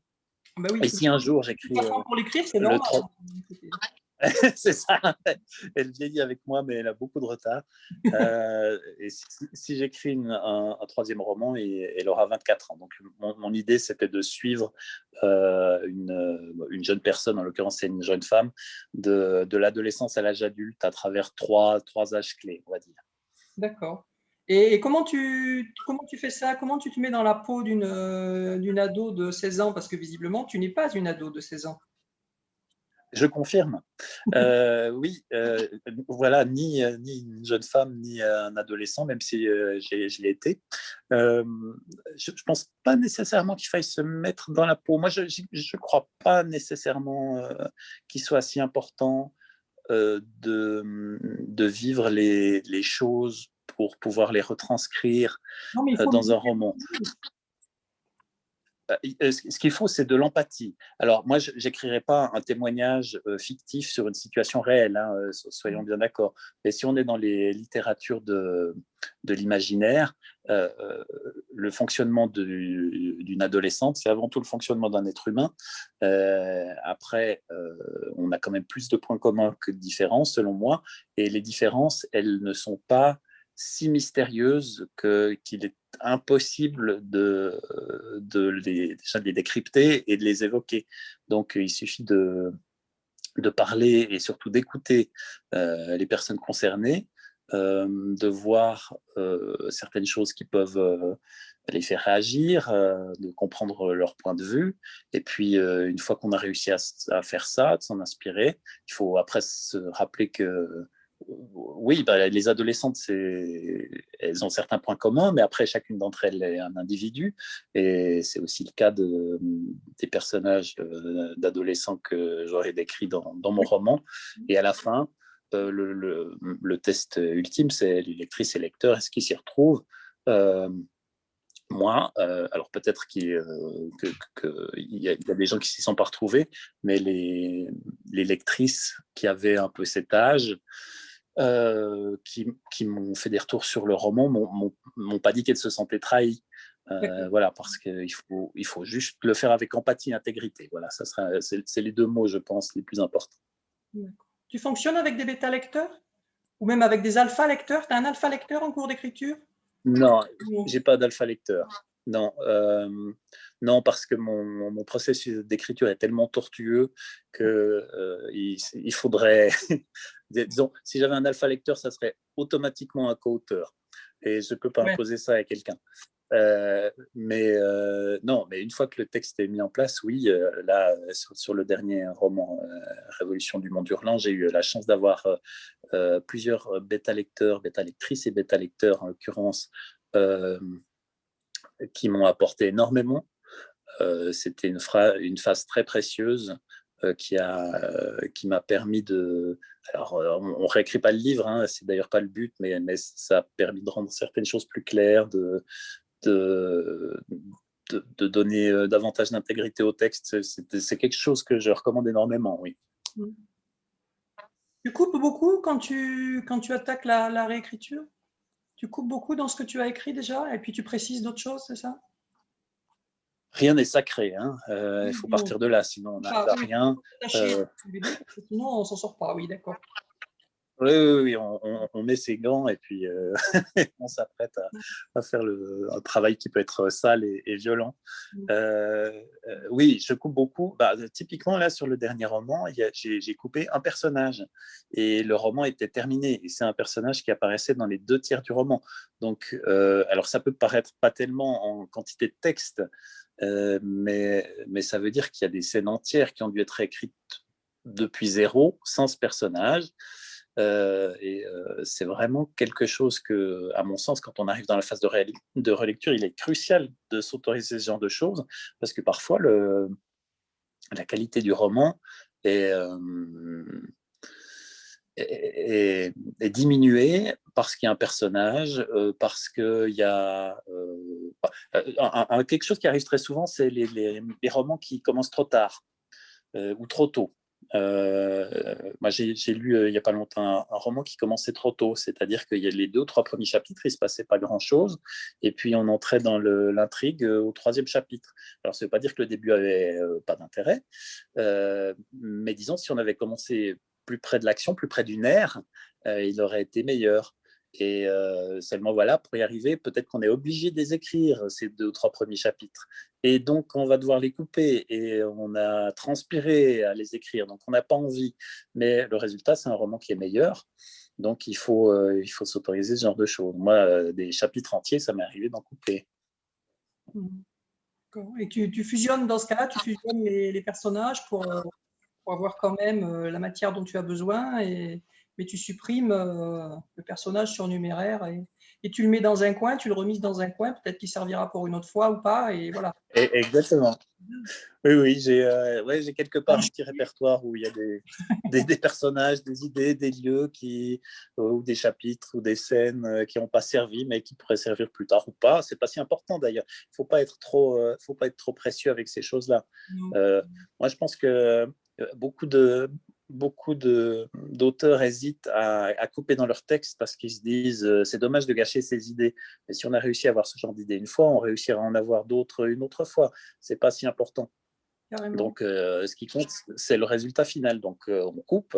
Ah bah oui, Et si un jour plus j'écris t'apprends pour l'écrire, c'est le normal. 3, c'est ça. Elle vieillit avec moi, mais elle a beaucoup de retard. Et si j'écris un troisième roman, elle aura 24 ans. Donc, mon idée, c'était de suivre une jeune personne, en l'occurrence, c'est une jeune femme, de l'adolescence à l'âge adulte à travers trois âges clés, on va dire. D'accord. Et comment tu fais ça? Comment tu te mets dans la peau d'une ado de 16 ans? Parce que visiblement, tu n'es pas une ado de 16 ans. Je confirme. Oui, voilà, ni une jeune femme, ni un adolescent, même si je l'ai été. Je ne pense pas nécessairement qu'il faille se mettre dans la peau. Moi, je ne crois pas nécessairement qu'il soit si important de vivre les choses pour pouvoir les retranscrire Non, mais il faut le dans un vivre. roman. Ce qu'il faut, c'est de l'empathie. Alors, moi, je n'écrirai pas un témoignage fictif sur une situation réelle, hein, soyons bien d'accord. Mais si on est dans les littératures de l'imaginaire, le fonctionnement d'une adolescente, c'est avant tout le fonctionnement d'un être humain. Après, on a quand même plus de points communs que de différences, selon moi. Et les différences, elles ne sont pas si mystérieuses qu'il est impossible déjà de les décrypter et de les évoquer. Donc, il suffit de parler et surtout d'écouter les personnes concernées, de voir certaines choses qui peuvent les faire réagir, de comprendre leur point de vue. Et puis, une fois qu'on a réussi à faire ça, de s'en inspirer, il faut après se rappeler que oui, les adolescentes, elles ont certains points communs, mais après, chacune d'entre elles est un individu. Et c'est aussi le cas des personnages d'adolescents que j'aurais décrits dans mon roman. Et à la fin, le test ultime, c'est les lectrices et lecteurs, est-ce qu'ils s'y retrouvent moi, alors peut-être qu'il y a des gens qui s'y sont pas retrouvés, mais les lectrices qui avaient un peu cet âge, qui m'ont fait des retours sur le roman, m'ont pas dit qu'elles se sentaient trahies. Voilà, parce qu'il faut juste le faire avec empathie et intégrité. Voilà, c'est les deux mots, je pense, les plus importants. Tu fonctionnes avec des bêta-lecteurs? Ou même avec des alpha-lecteurs? Tu as un alpha-lecteur en cours d'écriture? Non, Non. j'ai pas d'alpha lecteur. Non, non, parce que mon processus d'écriture est tellement tortueux que il faudrait, disons, si j'avais un alpha lecteur, ça serait automatiquement un co-auteur. Et je ne peux pas Ouais. imposer ça à quelqu'un. Non, mais une fois que le texte est mis en place, oui, là, sur le dernier roman, Révolution du Mont d'Hurlan, j'ai eu la chance d'avoir plusieurs bêta-lecteurs, bêta-lectrices et bêta-lecteurs, en l'occurrence, qui m'ont apporté énormément. C'était une phase très précieuse qui m'a permis de. Alors, on ne réécrit pas le livre, hein, c'est d'ailleurs pas le but, mais ça a permis de rendre certaines choses plus claires, de, de donner davantage d'intégrité au texte. C'est quelque chose que je recommande énormément, oui. Tu coupes beaucoup quand tu attaques la réécriture? Tu coupes beaucoup dans ce que tu as écrit déjà et puis tu précises d'autres choses, c'est ça? Rien n'est sacré, hein. Il faut Non. partir de là, sinon on n'arrive Ah à oui, rien. tâcher les deux parce que sinon on s'en sort pas. Oui, d'accord. Oui, oui, oui, on met ses gants et puis on s'apprête à faire un travail qui peut être sale et violent. Oui, je coupe beaucoup. Bah, typiquement, là, sur le dernier roman, j'ai coupé un personnage et le roman était terminé. Et c'est un personnage qui apparaissait dans les 2 tiers du roman. Donc, alors, ça peut paraître pas tellement en quantité de texte, mais ça veut dire qu'il y a des scènes entières qui ont dû être écrites depuis zéro, sans ce personnage. C'est vraiment quelque chose que, à mon sens, quand on arrive dans la phase de relecture, il est crucial de s'autoriser ce genre de choses, parce que parfois, la qualité du roman est, est diminuée parce qu'il y a un personnage, parce qu'il y a quelque chose qui arrive très souvent, c'est les romans qui commencent trop tard ou trop tôt. Moi, j'ai lu il n'y a pas longtemps un roman qui commençait trop tôt, c'est-à-dire qu'il y a les 2 ou 3 premiers chapitres, il ne se passait pas grand-chose, et puis on entrait dans l'intrigue au 3e chapitre. Alors, ça ne veut pas dire que le début avait pas d'intérêt, mais disons, si on avait commencé plus près de l'action, plus près d'une ère, il aurait été meilleur. Et seulement voilà, pour y arriver, peut-être qu'on est obligé de les écrire, ces 2 ou 3 premiers chapitres. Et donc, on va devoir les couper et on a transpiré à les écrire. Donc, on n'a pas envie. Mais le résultat, c'est un roman qui est meilleur. Donc, il faut s'autoriser ce genre de choses. Moi, des chapitres entiers, ça m'est arrivé d'en couper. Mhm. D'accord. Et tu fusionnes dans ce cas-là, tu fusionnes les personnages pour avoir quand même la matière dont tu as besoin, mais tu supprimes le personnage surnuméraire et tu le mets dans un coin, tu le remises dans un coin, peut-être qu'il servira pour une autre fois ou pas, et voilà. Exactement. Oui, oui, j'ai quelque Un part un petit répertoire où il y a des personnages, des idées, des lieux ou des chapitres ou des scènes qui n'ont pas servi, mais qui pourraient servir plus tard ou pas. C'est pas si important d'ailleurs. Il faut pas être trop précieux avec ces choses-là. Euh, Moi, je pense que beaucoup d'auteurs hésitent à couper dans leur texte parce qu'ils se disent c'est dommage de gâcher ces idées. Mais si on a réussi à avoir ce genre d'idées une fois, on réussira à en avoir d'autres une autre fois. C'est pas si important. carrément. Donc, ce qui compte, c'est le résultat final. Donc, on coupe,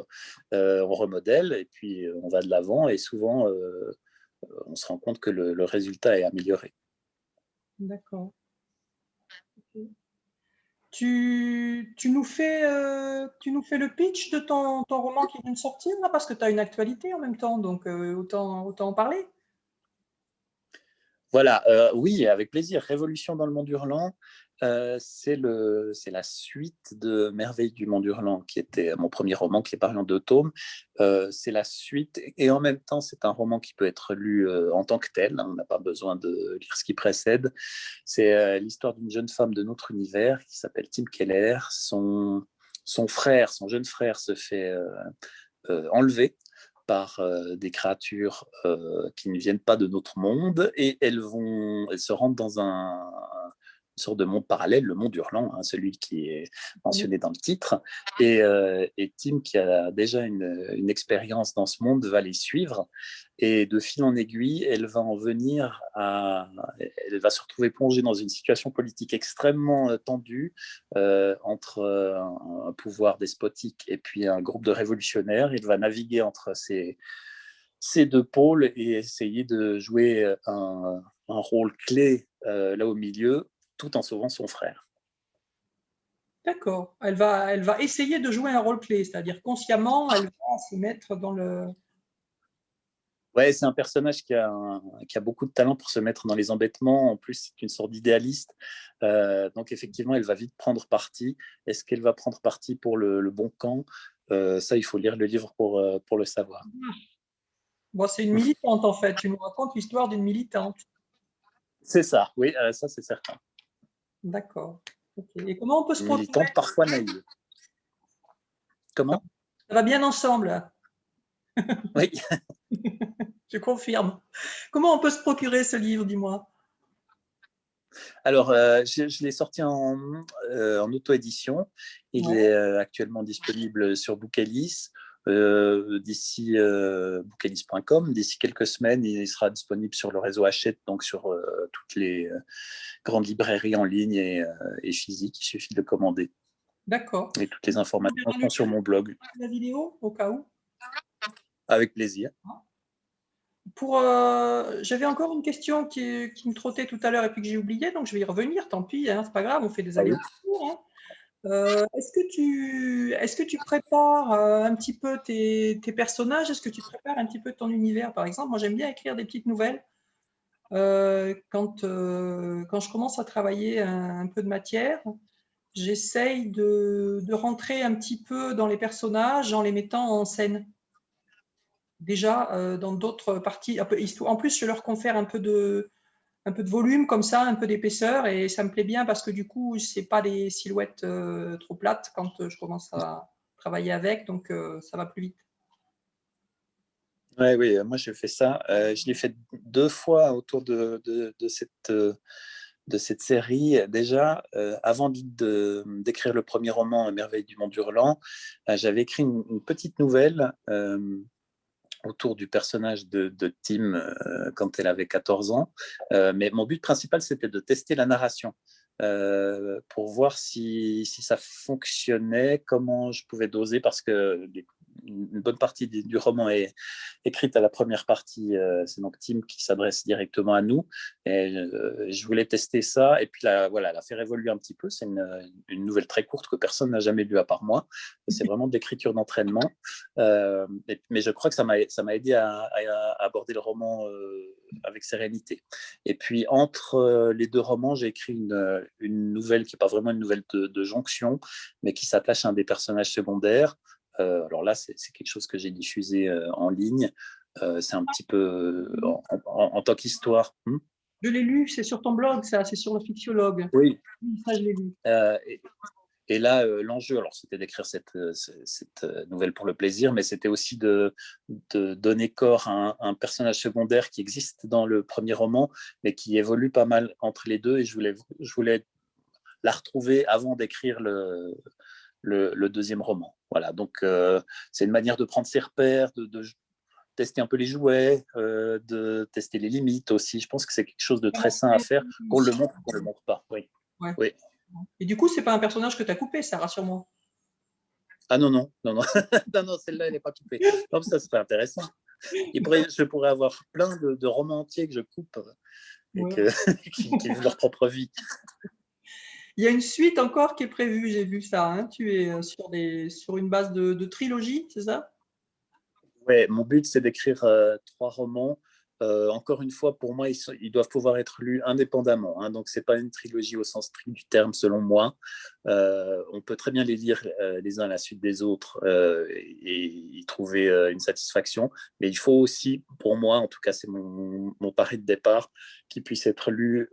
on remodèle et puis on va de l'avant. Et souvent, on se rend compte que le résultat est amélioré. D'accord. Ok. Tu nous fais le pitch de ton roman qui vient de sortir, là, parce que tu as une actualité en même temps, donc autant en parler. Voilà, oui, avec plaisir. Révolution dans le monde hurlant, c'est la suite de Merveille du monde hurlant, qui était mon premier roman, qui est paru en 2 tomes. C'est la suite, et en même temps, c'est un roman qui peut être lu en tant que tel. On n'a pas besoin de lire ce qui précède. C'est l'histoire d'une jeune femme de notre univers qui s'appelle Tim Keller. Son jeune frère se fait enlever par des créatures qui ne viennent pas de notre monde et elles se rendent dans une sorte de monde parallèle, le monde hurlant, hein, celui qui est mentionné dans le titre. Et Tim, qui a déjà une expérience dans ce monde, va les suivre. Et de fil en aiguille, elle va se retrouver plongée dans une situation politique extrêmement tendue entre un pouvoir despotique et puis un groupe de révolutionnaires. Il va naviguer entre ces 2 pôles et essayer de jouer un rôle clé là au milieu, tout en sauvant son frère. D'accord. Elle va essayer de jouer un role-play, c'est-à-dire consciemment, elle va se mettre dans le. Ouais, c'est un personnage qui a beaucoup de talent pour se mettre dans les embêtements. En plus, c'est une sorte d'idéaliste. Donc, effectivement, elle va vite prendre parti. Est-ce qu'elle va prendre parti pour le bon camp? Ça, il faut lire le livre pour le savoir. Bon, c'est une militante en fait. Tu nous racontes l'histoire d'une militante. C'est ça, oui, ça, c'est certain. D'accord. Ok. Et comment on peut se procurer? Militante, parfois naïve. Comment? Ça va bien ensemble, Oui. je confirme. Comment on peut se procurer ce livre, dis-moi? Alors, je l'ai sorti en auto-édition. Il Ouais. est actuellement disponible sur Bookelis. d'ici bouquiniste.com. D'ici quelques semaines, il sera disponible sur le réseau Hachette, donc sur toutes les grandes librairies en ligne et physiques. Il suffit de le commander. D'accord. Et toutes les informations sont sur mon blog. La vidéo, au cas où. Avec plaisir. J'avais encore une question qui me trottait tout à l'heure et puis que j'ai oublié, donc je vais y revenir, tant pis, hein, c'est pas grave, on fait des allers-retours. Hein. Est-ce que tu prépares un petit peu tes personnages? Est-ce que tu prépares un petit peu ton univers, par exemple? Moi, j'aime bien écrire des petites nouvelles. Quand je commence à travailler un peu de matière, j'essaye de rentrer un petit peu dans les personnages en les mettant en scène. Déjà, dans d'autres parties, en plus, je leur confère un peu de volume comme ça, un peu d'épaisseur, et ça me plaît bien parce que du coup, c'est pas des silhouettes trop plates quand je commence à travailler avec, donc ça va plus vite. Ouais, oui, moi je fais ça. Je l'ai fait 2 fois autour de cette série. Déjà, avant d'écrire le premier roman, Merveille du monde hurlant, j'avais écrit une petite nouvelle autour du personnage de Tim quand elle avait 14 ans. Mais mon but principal, c'était de tester la narration. Pour voir si ça fonctionnait, comment je pouvais doser, parce que une bonne partie du roman est écrite à la première partie. C'est donc Tim qui s'adresse directement à nous. Et je voulais tester ça. Et puis voilà, la faire évoluer un petit peu. C'est une nouvelle très courte que personne n'a jamais lue à part moi. C'est vraiment de l'écriture d'entraînement. Mais je crois que ça m'a aidé à aborder le roman avec sérénité. Et puis, entre les 2 romans, j'ai écrit une nouvelle qui n'est pas vraiment une nouvelle de jonction, mais qui s'attache à un des personnages secondaires. Alors là, c'est quelque chose que j'ai diffusé en ligne. C'est un petit peu en tant qu'histoire. Je l'ai lu, c'est sur ton blog, ça, c'est sur le Fictiologue. Oui. Ça, je l'ai lu. Et là, l'enjeu, alors c'était d'écrire cette nouvelle pour le plaisir, mais c'était aussi de donner corps à un personnage secondaire qui existe dans le premier roman, mais qui évolue pas mal entre les deux. Et je voulais la retrouver avant d'écrire le deuxième roman. Voilà, donc c'est une manière de prendre ses repères, de tester un peu les jouets, de tester les limites aussi. Je pense que c'est quelque chose de très sain à faire, qu'on le montre ou qu'on le montre pas. Oui. Ouais. Oui. Et du coup, c'est pas un personnage que tu as coupé, ça, rassure-moi. Ah non, non, non, non, non, non, celle-là, elle n'est pas coupée. Non, ça serait intéressant. Je pourrais avoir plein de romans entiers que je coupe et qui vivent leur propre vie. Il y a une suite encore qui est prévue, j'ai vu ça. Hein. Tu es sur une base de trilogie, c'est ça? Ouais, mon but, c'est d'écrire 3 romans. Encore une fois, pour moi, ils doivent pouvoir être lus indépendamment. Hein, donc, ce n'est pas une trilogie au sens strict du terme, selon moi. On peut très bien les lire les uns à la suite des autres et y trouver une satisfaction. Mais il faut aussi, pour moi, en tout cas, c'est mon pari de départ, qu'ils puissent être lus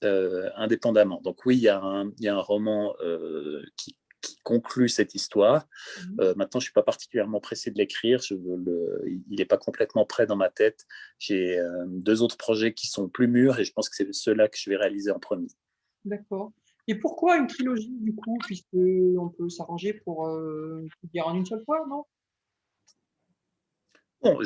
indépendamment. Donc oui, il y a un roman qui conclut cette histoire. Maintenant, je ne suis pas particulièrement pressé de l'écrire. Il n'est pas complètement prêt dans ma tête. J'ai 2 autres projets qui sont plus mûrs et je pense que c'est ceux-là que je vais réaliser en premier. D'accord. Et pourquoi une trilogie, du coup, puisqu'on peut s'arranger pour dire en une seule fois, non? Bon,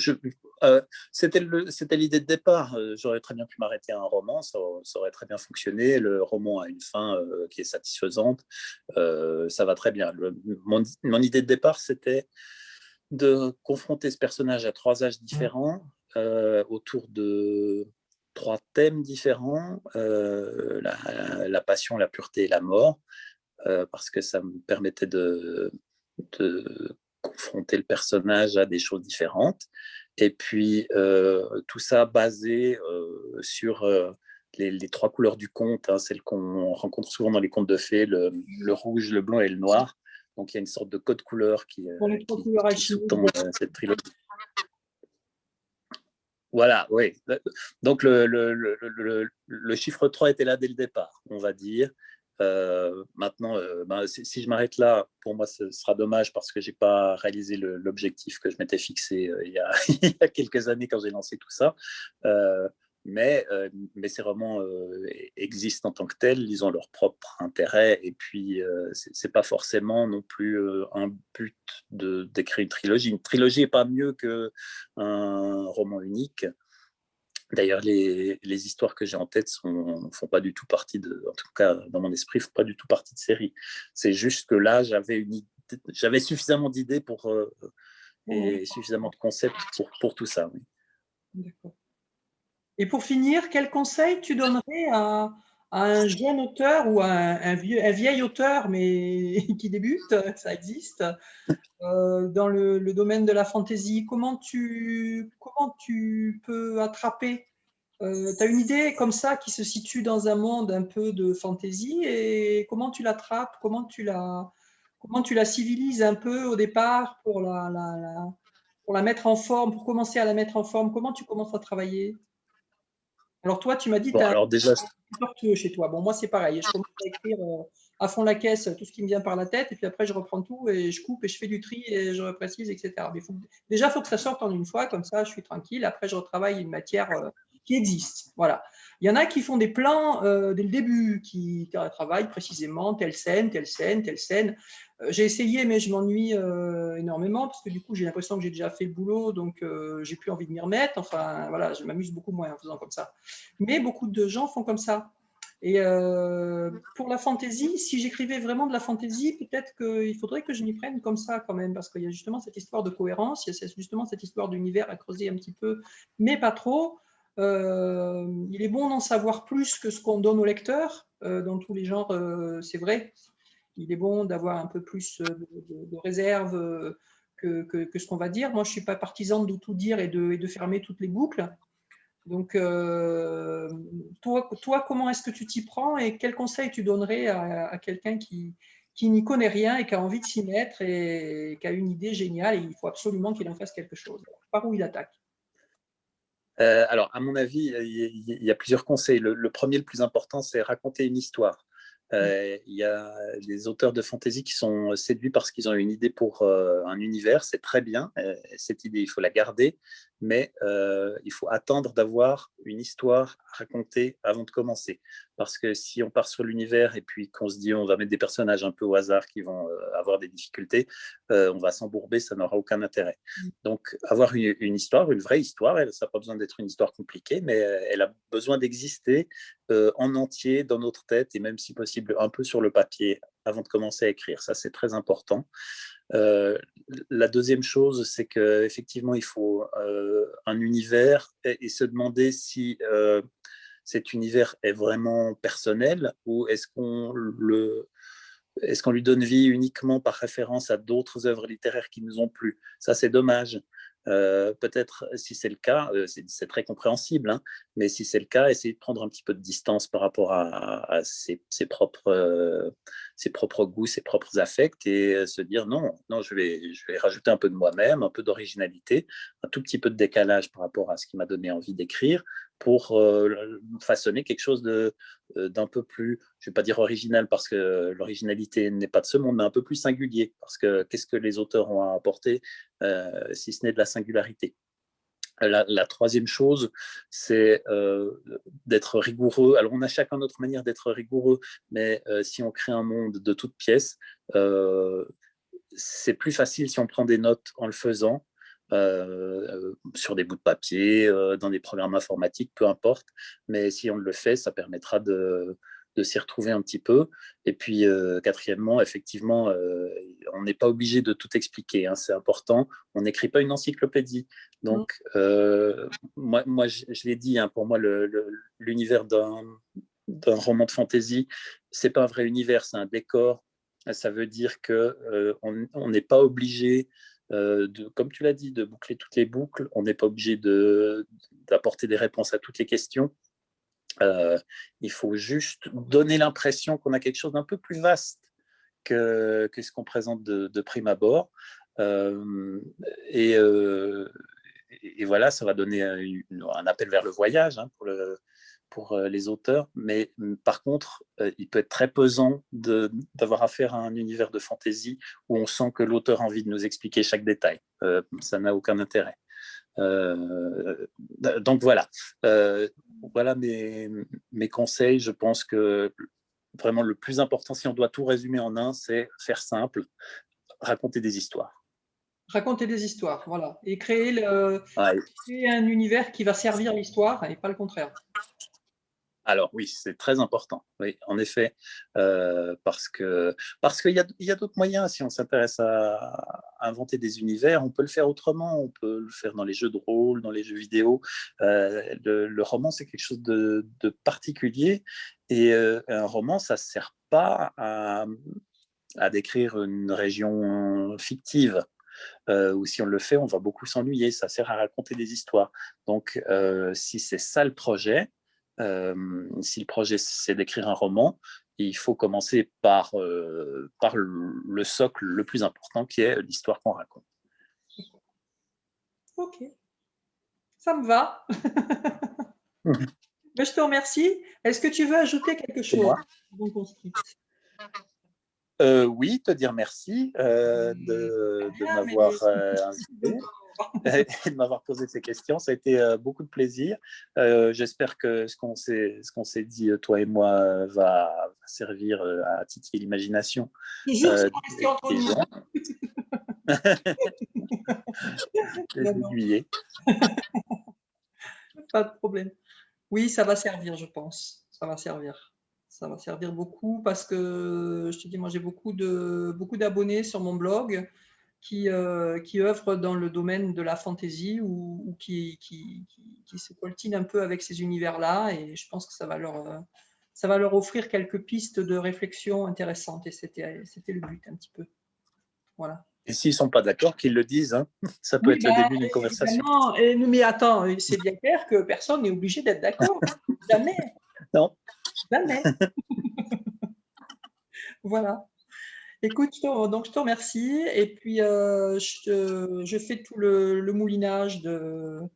c'était l'idée de départ. J'aurais très bien pu m'arrêter à un roman, ça aurait très bien fonctionné. Le roman a une fin qui est satisfaisante. Ça va très bien. Mon idée de départ, c'était de confronter ce personnage à 3 âges différents, autour de 3 thèmes différents, la passion, la pureté et la mort, parce que ça me permettait de confronter le personnage à des choses différentes. Et puis, tout ça basé sur les 3 couleurs du conte, hein, celles qu'on rencontre souvent dans les contes de fées, le rouge, le blanc et le noir. Donc, il y a une sorte de code couleur qui sous-tend cette trilogie. Voilà, oui. Donc, le chiffre 3 était là dès le départ, on va dire. Maintenant, si je m'arrête là, pour moi, ce sera dommage parce que je n'ai pas réalisé l'objectif que je m'étais fixé il y a quelques années quand j'ai lancé tout ça. mais ces romans existent en tant que tels, ils ont leur propre intérêt, et puis c'est pas forcément non plus un but d'écrire une trilogie. Une trilogie n'est pas mieux qu'un roman unique. D'ailleurs, les histoires que j'ai en tête font pas du tout partie en tout cas dans mon esprit, font pas du tout partie de série. C'est juste que là, j'avais suffisamment d'idées et suffisamment de concepts pour tout ça. Oui. D'accord. Et pour finir, quel conseil tu donnerais à un jeune auteur ou à un vieil auteur, mais qui débute, ça existe, dans le domaine de la fantaisie? Comment tu peux attraper? Tu as une idée comme ça qui se situe dans un monde un peu de fantaisie, et comment tu l'attrapes? Comment tu la civilises un peu au départ pour la mettre en forme, pour commencer à la mettre en forme? Comment tu commences à travailler? Alors toi, tu m'as dit que tu Bon, as un alors déjà, tortueux chez toi. Bon, moi, c'est pareil. Je commence à écrire à fond la caisse tout ce qui me vient par la tête, et puis après, je reprends tout et je coupe et je fais du tri et je reprécise, etc. Mais déjà, il faut que ça sorte en une fois, comme ça, je suis tranquille. Après, je retravaille une matière qui existe. Voilà. Il y en a qui font des plans dès le début, qui travaillent précisément telle scène, telle scène, telle scène. J'ai essayé, mais je m'ennuie énormément parce que du coup, j'ai l'impression que j'ai déjà fait le boulot, donc j'ai plus envie de m'y remettre. Enfin, voilà, je m'amuse beaucoup moins en faisant comme ça. Mais beaucoup de gens font comme ça. Et pour la fantaisie, si j'écrivais vraiment de la fantaisie, peut-être qu'il faudrait que je m'y prenne comme ça quand même, parce qu'il y a justement cette histoire de cohérence, il y a justement cette histoire d'univers à creuser un petit peu, mais pas trop. Il est bon d'en savoir plus que ce qu'on donne au lecteur, dans tous les genres, c'est vrai. Il est bon d'avoir un peu plus de réserve que ce qu'on va dire. Moi, je ne suis pas partisane de tout dire et de fermer toutes les boucles. Donc, toi, comment est-ce que tu t'y prends, et quels conseils tu donnerais à quelqu'un qui n'y connaît rien et qui a envie de s'y mettre et qui a une idée géniale et il faut absolument qu'il en fasse quelque chose? Par où il attaque? alors, à mon avis, il y a plusieurs conseils. Le premier, le plus important, c'est raconter une histoire. Il y a des auteurs de fantasy qui sont séduits parce qu'ils ont une idée pour un univers, c'est très bien. Cette idée, il faut la garder, mais il faut attendre d'avoir une histoire à raconter avant de commencer. Parce que si on part sur l'univers et puis qu'on se dit on va mettre des personnages un peu au hasard qui vont avoir des difficultés, on va s'embourber, ça n'aura aucun intérêt. Donc, avoir une histoire, une vraie histoire, ça n'a pas besoin d'être une histoire compliquée, mais elle a besoin d'exister en entier dans notre tête, et même si possible un peu sur le papier avant de commencer à écrire. Ça, c'est très important. La deuxième chose, c'est qu'effectivement, il faut un univers, et se demander si cet univers est vraiment personnel, ou est-ce qu'on lui donne vie uniquement par référence à d'autres œuvres littéraires qui nous ont plu? Ça, c'est dommage. Peut-être, si c'est le cas, c'est très compréhensible, hein, mais si c'est le cas, essayer de prendre un petit peu de distance par rapport à ses propres goûts, ses propres affects, et se dire non, non, je vais rajouter un peu de moi-même, un peu d'originalité, un tout petit peu de décalage par rapport à ce qui m'a donné envie d'écrire, pour façonner quelque chose d'un peu plus, je ne vais pas dire original parce que l'originalité n'est pas de ce monde, mais un peu plus singulier, parce que qu'est-ce que les auteurs ont à apporter si ce n'est de la singularité. La troisième chose, c'est d'être rigoureux. Alors, on a chacun notre manière d'être rigoureux, mais si on crée un monde de toutes pièces, c'est plus facile si on prend des notes en le faisant, sur des bouts de papier, dans des programmes informatiques, peu importe. Mais si on le fait, ça permettra de s'y retrouver un petit peu. Et puis, quatrièmement, effectivement, on n'est pas obligé de tout expliquer, hein, c'est important. On n'écrit pas une encyclopédie. Donc, moi je l'ai dit, hein, pour moi, l'univers d'un roman de fantasy, c'est pas un vrai univers, c'est un décor. Ça veut dire qu'on n'est pas obligé, comme tu l'as dit, de boucler toutes les boucles. On n'est pas obligé d'apporter des réponses à toutes les questions. Il faut juste donner l'impression qu'on a quelque chose d'un peu plus vaste que ce qu'on présente de prime abord. Et, et voilà, ça va donner un appel vers le voyage, hein, pour les auteurs. Mais par contre, il peut être très pesant d'avoir affaire à un univers de fantasy où on sent que l'auteur a envie de nous expliquer chaque détail. Ça n'a aucun intérêt. Donc voilà, voilà mes conseils. Je pense que vraiment le plus important, si on doit tout résumer en un, c'est faire simple, raconter des histoires. Raconter des histoires, voilà. Et Ouais. créer un univers qui va servir l'histoire et pas le contraire. Alors oui, c'est très important, oui, en effet, parce qu'il y a d'autres moyens. Si on s'intéresse à inventer des univers, on peut le faire autrement. On peut le faire dans les jeux de rôle, dans les jeux vidéo. Le roman, c'est quelque chose de particulier. Et un roman, ça ne sert pas à décrire une région fictive. Ou si on le fait, on va beaucoup s'ennuyer. Ça sert à raconter des histoires. Donc, si c'est ça le projet, si le projet c'est d'écrire un roman, il faut commencer par le socle le plus important qui est l'histoire qu'on raconte. Ok, ça me va. Mais je te remercie. Est-ce que tu veux ajouter quelque C'est chose moi. avant qu'on se quitte? Oui, te dire merci de Rien, mais m'avoir donc, invité et de m'avoir posé ces questions. Ça a été beaucoup de plaisir. J'espère que ce qu'on s'est dit, toi et moi, va servir à titiller l'imagination toujours, c'est resté des entre nous. gens, Non, des non, aiguillés. pas de problème. Oui, ça va servir, je pense. Ça va servir. Ça va servir beaucoup parce que, je te dis, moi, j'ai beaucoup d'abonnés sur mon blog qui œuvrent dans le domaine de la fantasy ou qui se coltinent un peu avec ces univers-là. Et je pense que ça va leur offrir quelques pistes de réflexion intéressantes. Et c'était le but un petit peu. Voilà. Et s'ils ne sont pas d'accord, qu'ils le disent. Hein. Ça peut Oui, être le ben, début d'une conversation. évidemment. Mais attends, c'est bien clair que personne n'est obligé d'être d'accord. Jamais, Non. jamais. Voilà. Écoute, donc je te remercie. Et puis, je fais tout le moulinage de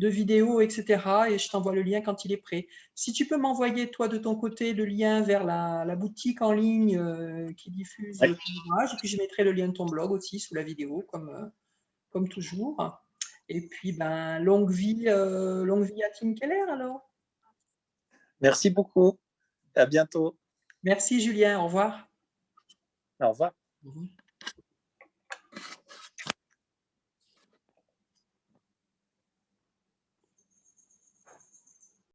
vidéos, etc. Et je t'envoie le lien quand il est prêt. Si tu peux m'envoyer, toi, de ton côté, le lien vers la boutique en ligne qui diffuse Ouais. ton ouvrage. Et puis, je mettrai le lien de ton blog aussi sous la vidéo, comme toujours. Et puis, ben, longue vie à Tim Keller, alors. Merci beaucoup. À bientôt. Merci, Julien. Au revoir. Au revoir. Au revoir.